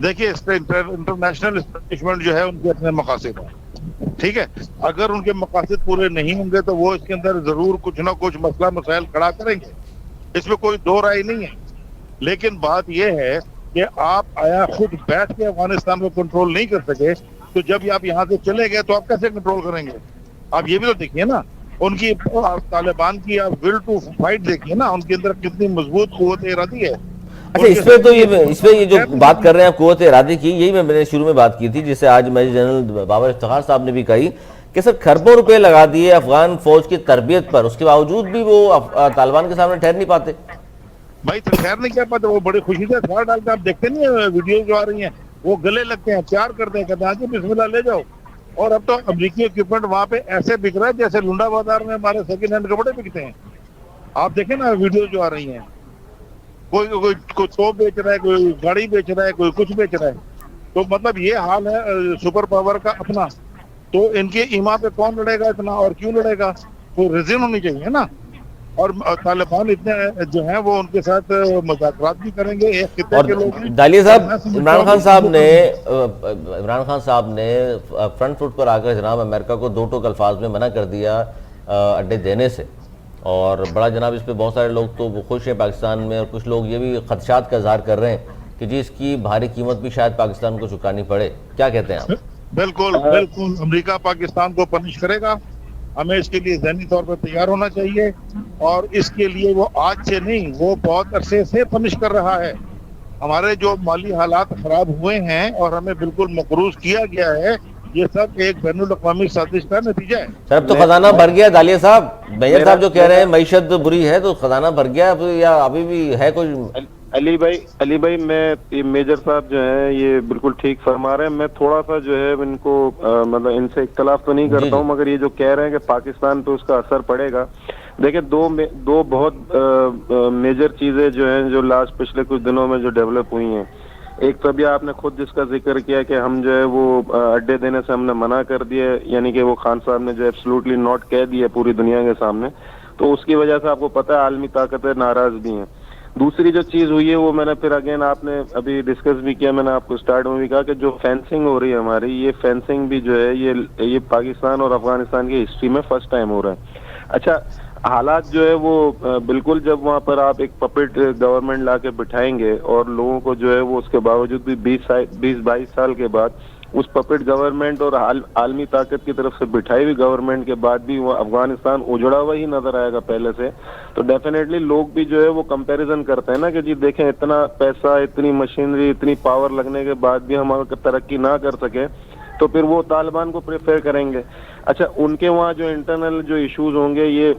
دیکھیے, انٹرنیشنل اسٹیبلشمنٹ جو ہے ان کے اپنے مقاصد ہیں, ٹھیک ہے. اگر ان کے مقاصد پورے نہیں ہوں گے تو وہ اس کے اندر ضرور کچھ نہ کچھ مسئلہ مسائل کھڑا کریں گے, اس میں کوئی دو رائے نہیں ہے. لیکن بات یہ ہے کہ آپ آیا خود بیٹھ کے افغانستان کو کنٹرول نہیں کر سکے, تو جب آپ یہاں سے چلے گئے تو آپ کیسے کنٹرول کریں گے؟ آپ یہ بھی تو دیکھیے نا, ان کی طالبان کی آپ ول ٹو فائٹ دیکھیے نا, ان کے اندر کتنی مضبوط قوت ارادی ہے. اچھا, اس پہ یہ جو بات کر رہے ہیں قوت ارادی کی, یہی میں نے شروع میں بات کی تھی, جسے آج میجر جنرل بابر افتخار صاحب نے بھی کہی کہ سر کھربوں روپے لگا دیے افغان فوج کی تربیت پر, اس کے باوجود بھی وہ طالبان کے سامنے ٹھہر نہیں پاتے. بھائی ٹھہر نہیں کیا پاتے, وہ بڑی خوشی سے ہتھیار ڈال کے, آپ دیکھتے نہیں ہیں ویڈیو جو آ رہی ہیں, وہ گلے لگتے ہیں, پیار کرتے ہیں, کہتے ہیں جی بسم اللہ لے جاؤ. اور اب تو امریکی اکوپمنٹ وہاں پہ ایسے بک رہا ہے جیسے لنڈا بازار میں ہمارے سیکنڈ ہینڈ کپڑے بکتے ہیں. آپ دیکھیں نا ویڈیو جو آ رہی ہیں, کوئی توپ بیچ رہا ہے, کوئی گاڑی بیچ رہا ہے, کوئی کچھ بیچ رہا ہے. تو مطلب یہ حال ہے سپر پاور کا اپنا. تو ان کے ایما پہ کون لڑے گا اتنا, اور کیوں لڑے گا؟ کوئی ریزن ہونی چاہیے نا. اور طالبان اتنے جو ہیں وہ ان کے ساتھ مذاکرات بھی کریں گے. ایک خطے کے لوگ, دالیہ صاحب, عمران خان صاحب نے فرنٹ فٹ پر آ کر جناب امریکہ کو دو ٹوک الفاظ میں منع کر دیا اڈے دینے سے, اور بڑا جناب اس پہ بہت سارے لوگ تو خوش ہیں پاکستان میں, اور کچھ لوگ یہ بھی خدشات کا اظہار کر رہے ہیں کہ جی اس کی بھاری قیمت بھی شاید پاکستان کو چکانی پڑے. کیا کہتے ہیں آپ؟ بالکل امریکہ پاکستان کو پنش کرے گا, ہمیں اس کے لیے ذہنی طور پر تیار ہونا چاہیے. اور اس کے لیے وہ آج سے نہیں, وہ بہت عرصے سے پنش کر رہا ہے. ہمارے جو مالی حالات خراب ہوئے ہیں اور ہمیں بالکل مقروض کیا گیا ہے, یہ سب ایک بین الاقوامی سازش کا نتیجہ ہے. سر اب تو خزانہ بھر گیا دالیہ صاحب. میجر صاحب جو کہہ رہے ہیں معیشت بری ہے, تو خزانہ بھر گیا یا ابھی بھی ہے کچھ؟ علی بھائی میں یہ میجر صاحب جو ہیں یہ بالکل ٹھیک فرما رہے ہیں. میں تھوڑا سا جو ہے ان کو مطلب ان سے اختلاف تو نہیں کرتا ہوں, مگر یہ جو کہہ رہے ہیں کہ پاکستان پہ اس کا اثر پڑے گا, دیکھیں دو بہت میجر چیزیں جو ہیں جو لاسٹ پچھلے کچھ دنوں میں جو ڈیولپ ہوئی ہیں. ایک تو ابھی آپ نے خود جس کا ذکر کیا کہ ہم جو ہے وہ اڈے دینے سے ہم نے منع کر دیے, یعنی کہ وہ خان صاحب نے جو ایبسلوٹلی ناٹ کہہ دیا پوری دنیا کے سامنے, تو اس کی وجہ سے آپ کو پتہ ہے عالمی طاقتیں ناراض بھی ہیں. دوسری جو چیز ہوئی ہے وہ میں نے پھر اگین آپ نے ابھی ڈسکس بھی کیا, میں نے آپ کو سٹارٹ میں بھی کہا کہ جو فینسنگ ہو رہی ہے ہماری, یہ فینسنگ بھی جو ہے یہ پاکستان اور افغانستان کی ہسٹری میں فرسٹ ٹائم ہو رہا ہے. اچھا حالات جو ہے وہ بالکل جب وہاں پر آپ ایک پپٹ گورنمنٹ لا کے بٹھائیں گے اور لوگوں کو جو ہے وہ اس کے باوجود بھی 20-22 سال کے بعد اس پپٹ گورنمنٹ اور عالمی طاقت کی طرف سے بٹھائی ہوئی گورنمنٹ کے بعد بھی وہ افغانستان اجڑا ہوا ہی نظر آئے گا پہلے سے, تو ڈیفینیٹلی لوگ بھی جو ہے وہ کمپیریزن کرتے ہیں نا کہ جی دیکھیں اتنا پیسہ, اتنی مشینری, اتنی پاور لگنے کے بعد بھی ہم ترقی نہ کر سکے تو پھر وہ طالبان کو پریفر کریں گے. اچھا ان کے وہاں جو انٹرنل جو ایشوز ہوں گے, یہ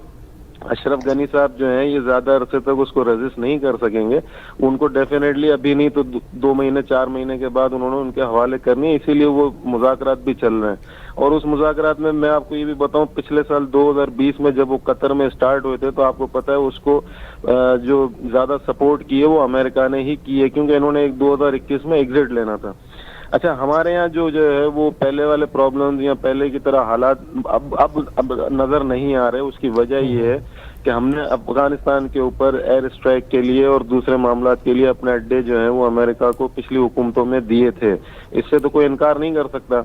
اشرف غنی صاحب جو ہیں یہ زیادہ عرصے تک اس کو ریزسٹ نہیں کر سکیں گے, ان کو ڈیفینیٹلی ابھی نہیں تو 2 مہینے 4 مہینے کے بعد انہوں نے ان کے حوالے کرنی ہے, اسی لیے وہ مذاکرات بھی چل رہے ہیں. اور اس مذاکرات میں آپ کو یہ بھی بتاؤں, پچھلے سال 2020 میں جب وہ قطر میں سٹارٹ ہوئے تھے تو آپ کو پتہ ہے اس کو جو زیادہ سپورٹ کی ہے وہ امریکہ نے ہی کی ہے, کیونکہ انہوں نے 2021 میں ایگزٹ لینا تھا. اچھا ہمارے یہاں جو ہے وہ پہلے والے پرابلمز یا پہلے کی طرح حالات اب نظر نہیں آ رہے. اس کی وجہ یہ ہے کہ ہم نے افغانستان کے اوپر ایئر اسٹرائک کے لیے اور دوسرے معاملات کے لیے اپنے اڈے جو ہیں وہ امریکہ کو پچھلی حکومتوں میں دیے تھے, اس سے تو کوئی انکار نہیں کر سکتا.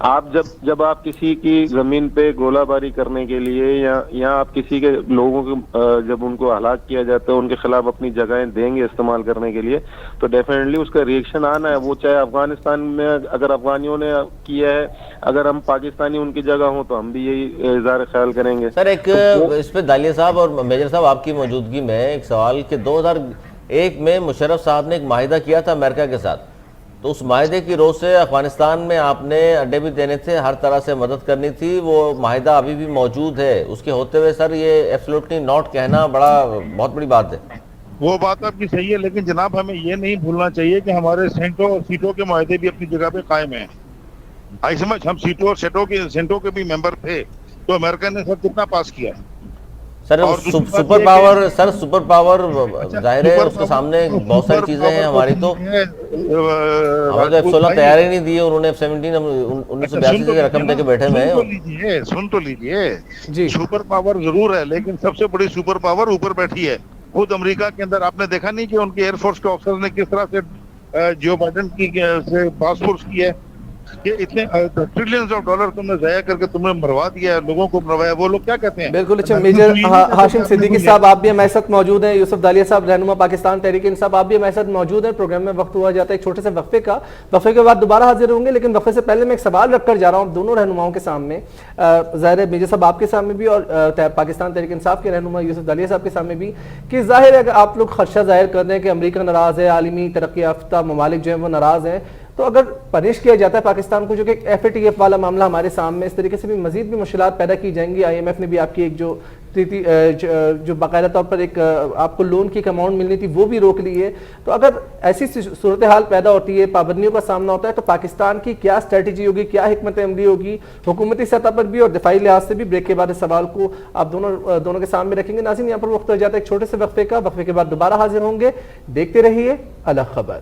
آپ جب آپ کسی کی زمین پہ گولہ باری کرنے کے لیے یا آپ کسی کے لوگوں کو جب ان کو ہلاک کیا جاتا ہے ان کے خلاف اپنی جگہیں دیں گے استعمال کرنے کے لیے, تو ڈیفینیٹلی اس کا ریئیکشن آنا ہے. وہ چاہے افغانستان میں اگر افغانیوں نے کیا ہے, اگر ہم پاکستانی ان کی جگہ ہوں تو ہم بھی یہی اظہار خیال کریں گے. سر ایک اس پہ دالیہ صاحب اور میجر صاحب آپ کی موجودگی میں ایک سوال کہ 2001 میں مشرف صاحب نے ایک معاہدہ کیا تھا امریکہ کے ساتھ, تو اس معاہدے کی روح سے افغانستان میں آپ نے اڈے بھی دینے تھے, ہر طرح سے مدد کرنی تھی, وہ معاہدہ ابھی بھی موجود ہے. اس کے ہوتے ہوئے سر یہ ایبسولوٹلی ناٹ کہنا بہت بڑی بات ہے. وہ بات آپ کی صحیح ہے, لیکن جناب ہمیں یہ نہیں بھولنا چاہیے کہ ہمارے سینٹوں اور سیٹوں کے معاہدے بھی اپنی جگہ پہ قائم ہیں. آئی سمجھ, ہم سیٹوں اور سینٹوں کے بھی ممبر تھے, تو امریکہ نے سر کتنا پاس کیا سر سپر پاور ظاہر ہے اس کے سامنے بہت ساری چیزیں ہیں. ہماری تو ہمیں تو F-16 تیار ہی نہیں دیے, انہوں نے F-17 1982 سے رقم دے کے بیٹھے ہوئے ہیں. سن تو لیجئے, سپر پاور ضرور ہے لیکن سب سے بڑی سپر پاور اوپر بیٹھی ہے. خود امریکہ کے اندر آپ نے دیکھا نہیں کہ ان کے ایئر فورس کے آفیسر نے کس طرح سے جو بائیڈن کی سے پاس فورس کی ہے کہ اتنے ٹریلینز آف ڈالر تم نے ضائع کر کے تم نے مروا دیا, لوگوں کو مروایا. وہ لوگ کیا کہتے ہیں؟ بالکل. اچھا میجر ہاشم صدیقی صاحب آپ بھی ہمارے ساتھ موجود ہیں, یوسف دالیہ صاحب رہنما پاکستان تحریک انصاف آپ بھی ہمارے ساتھ موجود ہیں. پروگرام میں وقت ہوا جاتا ہے ایک چھوٹے سے وقفے کا, وقفے کے بعد دوبارہ حاضر ہوں گے, لیکن وقفے سے پہلے میں ایک سوال رکھ کر جا رہا ہوں دونوں رہنماؤں کے سامنے. ظاہر ہے میجر صاحب آپ کے سامنے بھی اور پاکستان تحریک انصاف کے رہنما یوسف دالیہ صاحب کے سامنے بھی, کہ ظاہر ہے اگر آپ لوگ خدشہ ظاہر کر رہے ہیں کہ امریکہ ناراض ہے, عالمی ترقی یافتہ ممالک جو ہیں وہ ناراض ہیں, تو اگر پنش کیا جاتا ہے پاکستان کو, جو کہ ایک FATF والا معاملہ ہمارے سامنے, اس طریقے سے بھی مزید بھی مشکلات پیدا کی جائیں گی. IMF نے بھی آپ کی ایک جو باقاعدہ طور پر ایک آپ کو لون کی ایک اماؤنٹ ملنی تھی وہ بھی روک لی ہے. تو اگر ایسی صورتحال پیدا ہوتی ہے, پابندیوں کا سامنا ہوتا ہے, تو پاکستان کی کیا اسٹریٹجی ہوگی, کیا حکمت عملی ہوگی حکومتی سطح پر بھی اور دفاعی لحاظ سے بھی؟ بریک کے بعد اس سوال کو آپ دونوں کے سامنے رکھیں گے. ناظرین یہاں پر وقت ہو جاتا ہے ایک چھوٹے سے وقفے کا, وقفے کے بعد دوبارہ حاضر ہوں گے. دیکھتے رہیے الگ خبر.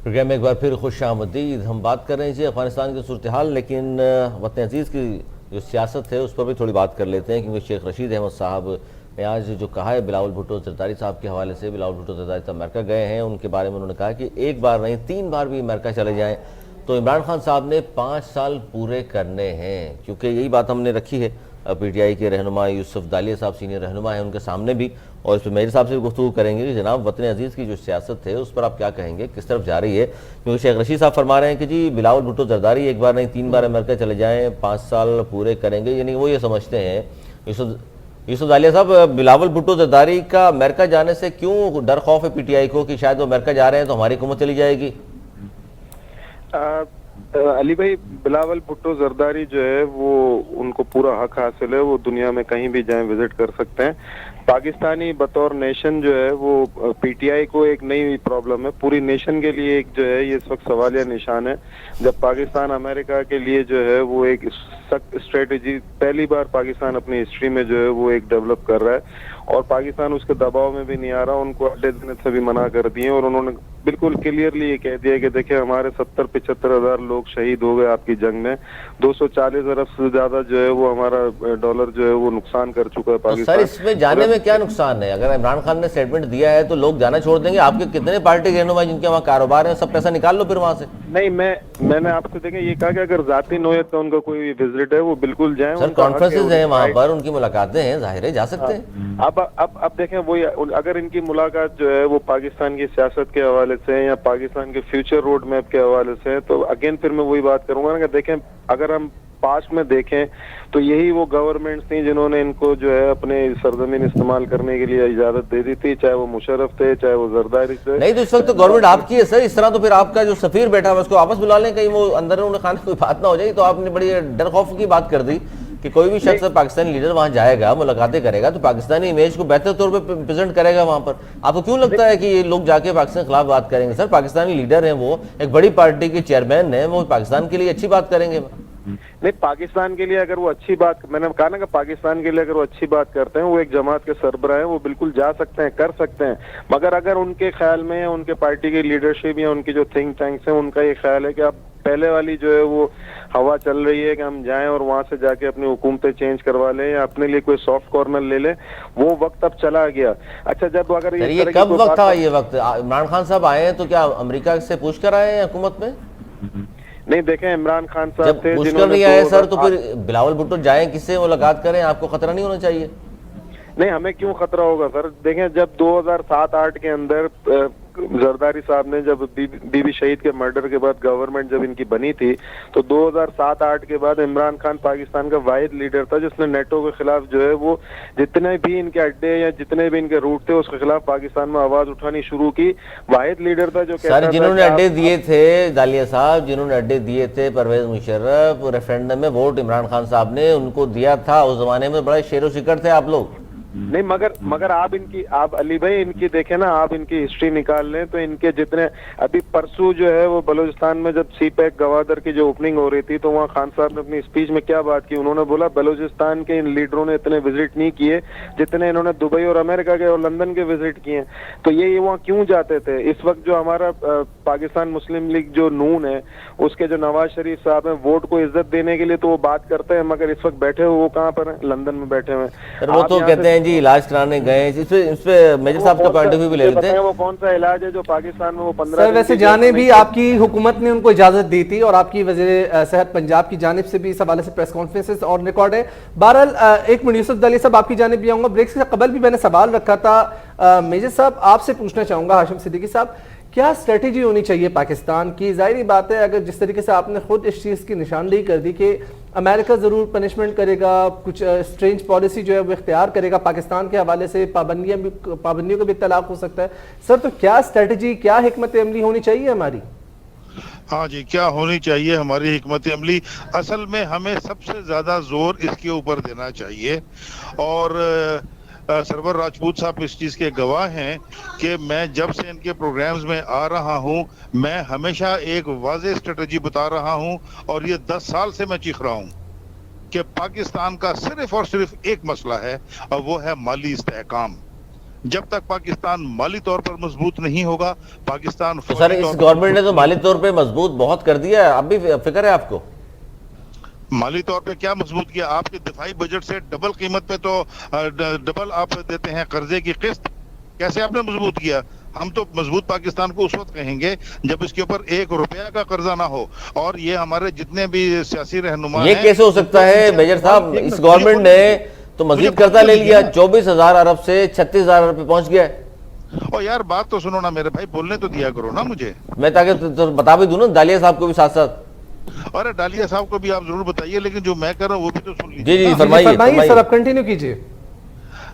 پروگرام میں ایک بار پھر خوش آمدید. ہم بات کر رہے ہیں افغانستان کی صورتحال, لیکن وطن عزیز کی جو سیاست ہے اس پر بھی تھوڑی بات کر لیتے ہیں, کیونکہ شیخ رشید احمد صاحب نے آج جو کہا ہے بلاول بھٹو زرداری صاحب کے حوالے سے, بلاول بھٹو زرداری صاحب امریکہ گئے ہیں, ان کے بارے میں انہوں نے کہا کہ ایک بار نہیں 3 بار بھی امریکہ چلے جائیں تو عمران خان صاحب نے 5 سال پورے کرنے ہیں. کیونکہ یہی بات ہم نے رکھی ہے PTI کے رہنما یوسف دالیہ صاحب سینئر رہنما ہیں ان کے سامنے بھی, اور اس پہ میجر صاحب سے بھی گفتگو کریں گے کہ جناب وطن عزیز کی جو سیاست ہے اس پر آپ کیا کہیں گے, کس طرف جا رہی ہے. کیونکہ شیخ رشید صاحب فرما رہے ہیں کہ جی بلاول بھٹو زرداری ایک بار نہیں 3 بار امریکہ چلے جائیں 5 سال پورے کریں گے, یعنی وہ یہ سمجھتے ہیں یوسف دالیہ صاحب، بلاول بھٹو زرداری کا امریکہ جانے سے کیوں ڈر خوف ہے پی ٹی آئی کو کہ شاید وہ امریکہ جا رہے ہیں تو ہماری حکومت چلی جائے گی؟ علی بھائی، بلاول بھٹو زرداری جو ہے وہ ان کو پورا حق حاصل ہے، وہ دنیا میں کہیں بھی جائیں وزٹ کر سکتے ہیں. پاکستانی بطور نیشن جو ہے وہ پی ٹی آئی کو ایک نئی پرابلم ہے، پوری نیشن کے لیے ایک جو ہے یہ اس وقت سوالیہ نشان ہے. جب پاکستان امریکہ کے لیے جو ہے وہ ایک سخت اسٹریٹجی پہلی بار پاکستان اپنی ہسٹری میں جو ہے وہ ایک ڈیولپ کر رہا ہے، اور پاکستان اس کے دباؤ میں بھی نہیں آ رہا، ان کو اڈے دینے سے بھی منع کر دیے، اور انہوں نے بالکل کلیئرلی یہ کہہ دیا کہ دیکھیں ہمارے 70-75 ہزار لوگ شہید ہو گئے آپ کی جنگ میں، 240 ارب سے زیادہ جو ہے وہ ہمارا ڈالر جو ہے وہ نقصان کر چکا ہے سر پاکستان. اس میں جانے میں کیا نقصان ہے؟ اگر عمران خان نے اسٹیٹمنٹ دیا ہے تو لوگ جانا چھوڑ دیں گے؟ آپ کے کتنے پارٹی کے رہنما جن کے وہاں کاروبار ہیں سب پیسہ نکال لو پھر وہاں سے. نہیں، میں نے آپ سے دیکھیں یہ کہا کہ اگر ذاتی نوعیت کا ان کا کوئی وزٹ ہے وہ بالکل جائیں. سر کانفرنسز ہیں وہاں پر، ان کی ملاقاتیں ہیں، ظاہر ہے جا سکتے ہیں. اب دیکھیں وہی اگر ان کی ملاقات جو ہے وہ پاکستان کی سیاست کے حوالے سے یا پاکستان کے فیوچر روڈ میپ کے حوالے سے، تو اگین پھر میں وہی بات کروں گا نا کہ دیکھیں اگر ہم پاسٹ میں دیکھیں تو یہی وہ گورنمنٹس تھیں جنہوں نے ان کو جو ہے اپنے سرزمین استعمال کرنے کے لیے اجازت دے دی تھی، چاہے وہ مشرف تھے چاہے وہ زرداری تھے. نہیں تو اس وقت تو گورنمنٹ آپ کی ہے سر، اس طرح تو پھر آپ کا جو سفیر بیٹھا ہے اس کو واپس بلا لیں، کہیں وہ اندر خانے کوئی بات نہ ہو جائے. تو آپ نے بڑی ڈر خوف کی بات کر دی کہ کوئی بھی شخص پاکستانی لیڈر وہاں جائے گا، ملاقاتیں کرے گا تو پاکستانی امیج کو بہتر طور پہ پریزنٹ کرے گا وہاں پر. آپ کو کیوں لگتا ہے کہ یہ لوگ جا کے پاکستان کے خلاف بات کریں گے؟ سر پاکستانی لیڈر ہیں، وہ ایک بڑی پارٹی کے چیئرمین ہیں، وہ پاکستان کے لیے اچھی بات کریں گے. نہیں، پاکستان کے لیے اگر وہ اچھی بات، میں نے کہا نا کہ پاکستان کے لیے اگر وہ اچھی بات کرتے ہیں، وہ ایک جماعت کے سربراہ ہیں، وہ بالکل جا سکتے ہیں، کر سکتے ہیں. مگر اگر ان کے خیال میں یا ان کے پارٹی کی لیڈرشپ یا ان کی جو تھنک ٹینکس ہیں ان کا یہ خیال ہے کہ اب پہلے والی جو ہے وہ ہوا چل رہی ہے کہ ہم جائیں اور وہاں سے جا کے اپنی حکومتیں چینج کروا لیں یا اپنے لیے کوئی سافٹ کارنر لے لیں، وہ وقت اب چلا گیا. اچھا جب اگر یہ کب وقت تھا؟ یہ وقت عمران خان صاحب آئے ہیں تو کیا امریکہ سے پوچھ کر آئے ہیں حکومت میں؟ نہیں، دیکھیں عمران خان صاحب جب پوچھ کر نہیں آئے سر تو پھر بلاول بھٹو جائیں کس سے ملاقات کریں؟ آپ کو خطرہ نہیں ہونا چاہیے؟ نہیں، ہمیں کیوں خطرہ ہوگا سر؟ دیکھیں جب 2007-8 کے اندر زرداری صاحب نے جب بی بی شہید کے مرڈر کے بعد گورنمنٹ جب ان کی بنی تھی تو 2007-8 کے بعد عمران خان پاکستان کا واحد لیڈر تھا جس نے نیٹو کے خلاف جو ہے وہ جتنے بھی ان کے اڈے یا جتنے بھی ان کے روٹ تھے اس کے خلاف پاکستان میں آواز اٹھانی شروع کی. واحد لیڈر تھا جو سر جنہوں نے اڈے دیے تھے دالیہ صاحب، جنہوں نے اڈے دیے تھے پرویز مشرف، ریفرینڈم میں ووٹ عمران خان صاحب نے ان کو دیا تھا. اس زمانے میں بڑے شیر و شکر تھے آپ لوگ. نہیں، مگر آپ علی بھائی ان کی دیکھیں نا، آپ ان کی ہسٹری نکال لیں تو ان کے جتنے ابھی پرسوں جو ہے وہ بلوچستان میں جب سی پیک گوادر کی جو اوپننگ ہو رہی تھی تو وہاں خان صاحب نے اپنی اسپیچ میں کیا بات کی؟ انہوں نے بولا بلوچستان کے ان لیڈروں نے اتنے وزٹ نہیں کیے جتنے انہوں نے دبئی اور امریکہ کے اور لندن کے وزٹ کیے. تو یہ وہاں کیوں جاتے تھے؟ اس وقت جو ہمارا پاکستان مسلم لیگ جو نون ہے اس کے جو نواز شریف صاحب ہیں، ووٹ کو عزت دینے کے لیے تو وہ بات کرتے ہیں، مگر اس وقت بیٹھے ہوئے وہ کہاں پر ہیں؟ لندن میں بیٹھے ہوئے ہیں. وہ تو کہتے ہیں جی علاج کرانے گئے. اس پہ میجر صاحب کا پوائنٹ آف ویو بھی لے لیتے ہیں. وہ کون سا علاج ہے جو پاکستان میں وہ 15 سر ویسے جانے بھی آپ کی حکومت نے ان کو اجازت دی تھی اور آپ کی وزیر صحت پنجاب کی جانب سے بھی اس حوالے سے پریس کانفرنسز اور ریکارڈ ہے. بہرحال ایک منٹ یوسف دالیہ صاحب آپ کی جانب بھی آؤں گا. بریک سے قبل بھی میں نے سوال رکھا تھا میجر صاحب آپ سے پوچھنا چاہوں گا. ہاشم صدیقی صاحب، کیا اسٹریٹجی ہونی چاہیے پاکستان کی؟ ظاہری بات ہے اگر جس طریقے سے آپ نے خود اس چیز کی نشاندہی کر دی کہ امریکہ ضرور پنشمنٹ کرے گا، کچھ اسٹرینج پالیسی جو ہے وہ اختیار کرے گا پاکستان کے حوالے سے، پابندیوں کا بھی اطلاق ہو سکتا ہے. سر تو کیا اسٹریٹجی، کیا حکمت عملی ہونی چاہیے ہماری؟ ہاں جی، کیا ہونی چاہیے ہماری حکمت عملی؟ اصل میں ہمیں سب سے زیادہ زور اس کے اوپر دینا چاہیے، اور سرور راجپوت صاحب اس چیز کے گواہ ہیں کہ میں جب سے ان کے پروگرامز میں آ رہا ہوں میں ہمیشہ ایک واضح اسٹریٹجی بتا رہا ہوں، اور یہ 10 سال سے میں چیخ رہا ہوں کہ پاکستان کا صرف اور صرف ایک مسئلہ ہے اور وہ ہے مالی استحکام. جب تک پاکستان مالی طور پر مضبوط نہیں ہوگا پاکستان سر اس گورنمنٹ نے تو مالی طور پہ مضبوط بہت کر دیا ہے، اب بھی فکر ہے آپ کو؟ مالی طور پہ کیا مضبوط کیا؟ آپ کے دفاعی بجٹ سے ڈبل قیمت پہ تو ڈبل آپ دیتے ہیں قرضے کی قسط. کیسے آپ نے مضبوط کیا؟ ہم تو مضبوط پاکستان کو اس وقت کہیں گے جب اس کے اوپر 1 روپیہ کا قرضہ نہ ہو. اور یہ ہمارے جتنے بھی سیاسی رہنما یہ کیسے ہو سکتا ہے میجر صاحب؟ اس گورنمنٹ نے تو مزید قرضہ لے لیا، 24,000 ارب سے 36,000 ارب پہ پہنچ گیا ہے. اور یار بات تو سنو نا میرے بھائی، بولنے تو دیا کرو نا مجھے. میں تاکہ بتا بھی دوں نا دالیہ صاحب کو بھی ساتھ ساتھ. ارے ڈالیہ صاحب کو بھی آپ ضرور بتائیے، لیکن جو میں کر رہا ہوں وہ بھی تو سن لیجیے. جی جی فرمائیے سر آپ کنٹینیو کیجئے.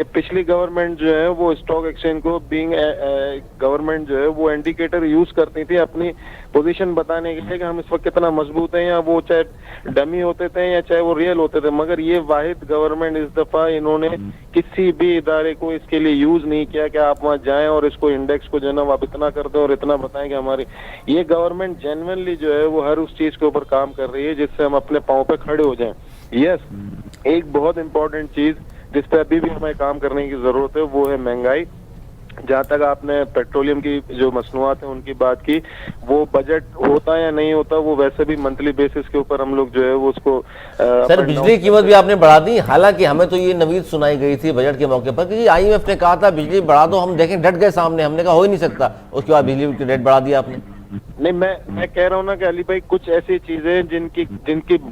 کہ پچھلی گورنمنٹ جو ہے وہ اسٹاک ایکسچینج کو بینگ گورنمنٹ جو ہے وہ انڈیکیٹر یوز کرتی تھی اپنی پوزیشن بتانے کے لیے کہ ہم اس وقت کتنا مضبوط ہیں, یا وہ چاہے ڈمی ہوتے تھے یا چاہے وہ ریئل ہوتے تھے, مگر یہ واحد گورنمنٹ اس دفعہ انہوں نے کسی بھی ادارے کو اس کے لیے یوز نہیں کیا کہ آپ وہاں جائیں اور اس کو انڈیکس کو جو ہے نا آپ اتنا کر دیں اور اتنا بتائیں کہ ہماری یہ گورنمنٹ جینوئنلی جو ہے وہ ہر اس چیز کے اوپر کام کر رہی ہے جس سے ہم اپنے پاؤں پہ کھڑے ہو جائیں. یس, ایک بہت امپورٹنٹ چیز جس پہ ابھی بھی ہمیں کام کرنے کی ضرورت ہے وہ ہے مہنگائی. جہاں تک آپ نے پیٹرولیم کی جو مصنوعات ہیں ان کی بات کی, وہ بجٹ ہوتا یا نہیں ہوتا وہ ویسے بھی منتھلی بیسس کے اوپر ہم لوگ جو ہے وہ اس کو سر بجلی کی قیمت بھی آپ نے بڑھا دی, حالانکہ ہمیں تو یہ نوید سنائی گئی تھی بجٹ کے موقع پر کہ آئی ایم ایف نے کہا تھا بجلی بڑھا دو, ہم دیکھیں ڈٹ گئے سامنے, ہم نے کہا ہو ہی نہیں سکتا, اس کے بعد بجلی کی ریٹ بڑھا دیا آپ نے. نہیں, میں کہہ رہا ہوں نا کہ علی بھائی کچھ ایسی چیزیں جن کی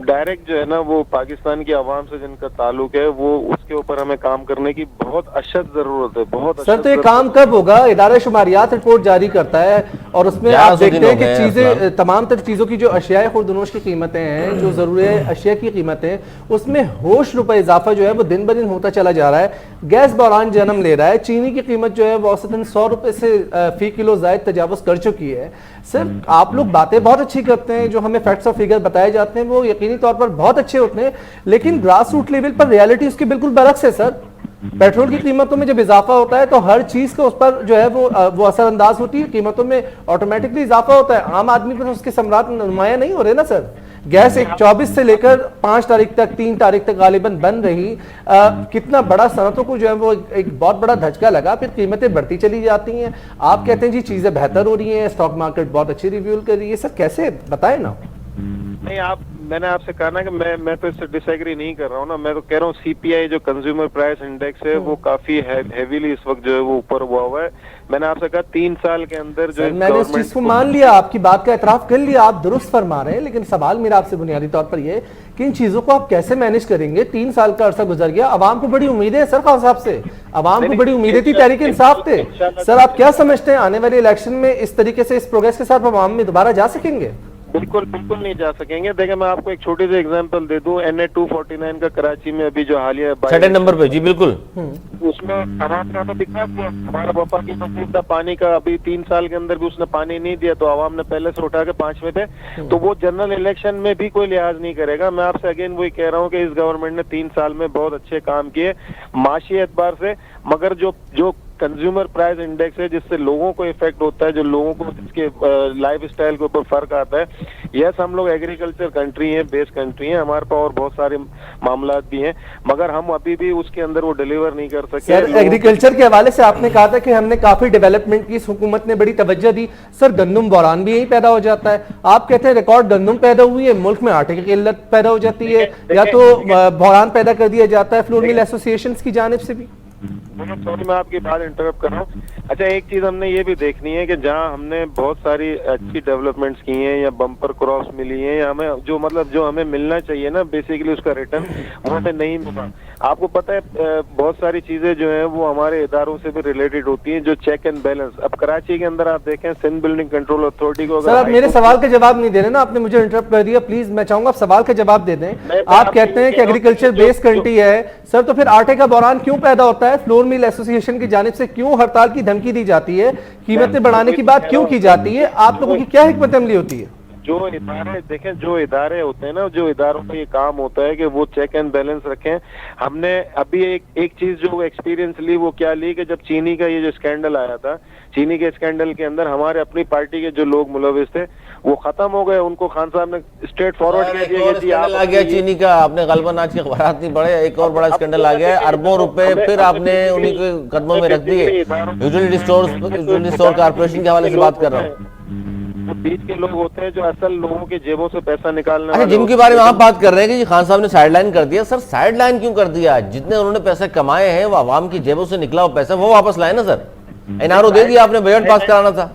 ڈائریکٹ جو ہے نا وہ پاکستان کی عوام سے جن کا تعلق ہے وہ اس کے اوپر ہمیں کام کرنے کی بہت اشد ضرورت ہے, بہت. سر تو یہ کام کب ہوگا؟ ادارہ شماریات رپورٹ جاری کرتا ہے اور اس میں آپ دیکھتے ہیں کہ چیزیں تمام تر چیزوں کی جو اشیاء خوردنوش کی قیمتیں ہیں, جو ضروری اشیاء کی قیمتیں, اس میں ہوش روپے اضافہ جو ہے وہ دن بدن ہوتا چلا جا رہا ہے. گیس بحران جنم لے رہا ہے, چینی کی قیمت جو ہے وہ اوسطاً 100 روپے سے فی کلو زائد تجاوز کر چکی ہے. سر آپ لوگ باتیں بہت اچھی کرتے ہیں, جو ہمیں فیکٹس اور فگر بتائے جاتے ہیں وہ یقینی طور پر بہت اچھے ہوتے ہیں, لیکن گراس روٹ لیول پر ریالٹی اس کے بالکل برعکس ہے. سر پیٹرول کی قیمتوں میں جب اضافہ ہوتا ہے تو ہر چیز کو اس پر جو ہے وہ اثر انداز ہوتی ہے, قیمتوں میں آٹومیٹکلی اضافہ ہوتا ہے, عام آدمی پر اس کے ثمرات نمایاں نہیں ہو رہے نا. سر گیس 24 سے لے کر 5 تاریخ تک 3 تاریخ تک غالباً بن رہی, کتنا بڑا صنعتوں کو جو ہے وہ ایک بہت بڑا دھچکا لگا, پھر قیمتیں بڑھتی چلی جاتی ہیں. آپ کہتے ہیں جی چیزیں بہتر ہو رہی ہیں, اسٹاک مارکیٹ بہت اچھی ریویو کر رہی ہے. سر کیسے بتائیں نا. نہیں, میں نے آپ سے کہا نا کہ میں تو اس سے ڈس ایگری نہیں کر رہا ہوں نا. میں تو کہہ رہا ہوں سی پی آئی جو کنزیومر پرائس انڈیکس ہے وہ کافی ہیویلی اس وقت جو ہے وہ اوپر ہوا ہے. میں نے آپ سے کہا 3 سال کے اندر جو میں نے اس چیز کو مان لیا, آپ کی بات کا اعتراف کر لیا, آپ درست فرما رہے ہیں, لیکن سوال میرا آپ سے بنیادی طور پر یہ کہ ان چیزوں کو آپ کیسے مینج کریں گے؟ 3 سال کا عرصہ گزر گیا, عوام کو بڑی امیدیں ہیں سر خان صاحب سے, عوام کو بڑی امیدیں تھی تحریک انصاف تھے. سر آپ کیا سمجھتے ہیں آنے والے الیکشن میں اس طریقے سے اس پروگریس کے ساتھ عوام میں دوبارہ جا سکیں گے؟ بالکل نہیں جا سکیں گے. دیکھیں میں آپ کو ایک چھوٹی سی ایگزامپل دے دوں, NA 249 کا کراچی میں ابھی جو حالیہ 6 نمبر پہ, جی بالکل, اس میں عوام کا دکھا ہمارا وفاقی وزیر تھا پانی کا, ابھی 3 سال کے اندر بھی اس نے پانی نہیں دیا تو عوام نے پہلے سے اٹھا کے 5ویں پہ, تو وہ جنرل الیکشن میں بھی کوئی لحاظ نہیں کرے گا. میں آپ سے اگین وہی کہہ رہا ہوں کہ اس گورنمنٹ نے 3 سال میں بہت اچھے کام کیے معاشی اعتبار سے, مگر جو کنزیومر پرائز انڈیکس ہے جس سے لوگوں کو افیکٹ ہوتا ہے, جو لوگوں کو جس کے لائف اسٹائل کے اوپر فرق آتا ہے. یس, ہم لوگ ایگریکلچر کنٹری ہیں, بیس کنٹری ہیں, ہمارے پاس اور بہت سارے معاملات بھی ہیں, مگر ہم ابھی بھی اس کے اندر وہ ڈیلیور نہیں کر سکے. سر ایگریکلچر کے حوالے سے آپ نے کہا تھا کہ ہم نے کافی ڈیولپمنٹ کی, اس حکومت نے بڑی توجہ دی. سر گندم بحران بھی یہی پیدا ہو جاتا ہے, آپ کہتے ہیں ریکارڈ گندم پیدا ہوئی ہے, ملک میں آٹے کی قلت پیدا ہو جاتی ہے, یا تو بحران پیدا کر دیا جاتا ہے فلور مل ایسوسیشنز کی جانب سے بھی. سوری میں آپ کی بات انٹرپٹ کر رہا ہوں. اچھا, ایک چیز ہم نے یہ بھی دیکھنی ہے کہ جہاں ہم نے بہت ساری اچھی ڈیولپمنٹس کی ہیں یا بمپر کراس ملی ہیں, یا ہمیں جو ہمیں ملنا چاہیے نا بیسیکلی اس کا ریٹرن وہ ہمیں نہیں ملا. آپ کو پتہ ہے بہت ساری چیزیں جو ہیں وہ ہمارے اداروں سے بھی ریلیٹڈ ہوتی ہیں, جو چیک اینڈ بیلنس. اب کراچی کے اندر آپ دیکھیں سندھ بلڈنگ کنٹرول اتھارٹی کو, سر آپ میرے سوال کا جواب نہیں دے رہے نا, آپ نے مجھے انٹرپٹ کر دیا, پلیز میں چاہوں گا آپ سوال کا جواب دے دیں. آپ کہتے ہیں کہ ایگریکلچر بیس کنٹری ہے, سر تو پھر آٹے کا بحران کیوں پیدا ہوتا ہے؟ فلور مل ایسوسیشن کی جانب سے کیوں ہڑتال کی دھمکی دی جاتی ہے, قیمتیں بڑھانے کی بات کیوں کی جاتی ہے؟ آپ لوگوں کی کیا حکمت عملی ہوتی ہے؟ جو ادارے دیکھیں, جو ادارے ہوتے ہیں نا, جو اداروں کا یہ کام ہوتا ہے کہ وہ چیک اینڈ بیلنس رکھیں. ہم نے ابھی ایک چیز جو ایکسپیرینس لی وہ کیا لی کہ جب چینی کا یہ جو اسکینڈل آیا تھا, چینی کے اسکینڈل کے اندر ہمارے اپنی پارٹی کے جو لوگ ملوث تھے وہ ختم ہو گئے. ان کو خان صاحب نے اسٹریٹ فارورڈ کہہ دیا کہ جی آپ آ گیا چینی کا, آپ نے غالباً آج کے اخبارات نہیں پڑھے, ایک اور بڑا اسکینڈل آ گیا ہے, اربوں روپے پھر آپ نے انہی کے قدموں میں رکھ دیے. یوٹیلیٹی اسٹور کارپوریشن کے حوالے سے بات کر رہا ہوں. بیچ کے لوگ ہوتے ہیں جو اصل لوگوں کے جیبوں سے پیسہ نکالنے والے, جن کے بارے میں آپ بات کر رہے ہیں کہ جی خان صاحب نے سائیڈ لائن کر دیا. سر سائیڈ لائن کیوں کر دیا؟ جتنے انہوں نے پیسے کمائے ہیں وہ عوام کی جیبوں سے نکلا ہوا پیسہ وہ واپس لائے نا. سر NRO دے دیا آپ نے, بجٹ پاس کرانا تھا.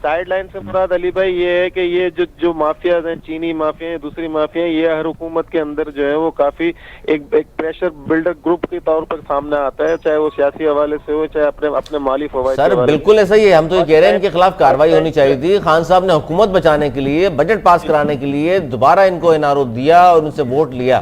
سائیڈ لائن سے مراد علی بھائی یہ ہے کہ یہ جو مافیاز ہیں, چینی مافیا ہیں, دوسری مافیا ہیں, یہ ہر حکومت کے اندر جو ہے وہ کافی ایک پریشر بلڈر گروپ کے طور پر سامنے آتا ہے, چاہے وہ سیاسی حوالے سے ہو چاہے اپنے مالی فوائد. سر بالکل ایسا ہی ہے, ہم تو یہ کہہ رہے ہیں ان کے خلاف کارروائی ہونی چاہیے تھی. خان صاحب نے حکومت بچانے کے لیے, بجٹ پاس کرانے کے لیے دوبارہ ان کو NRO دیا اور ان سے ووٹ لیا.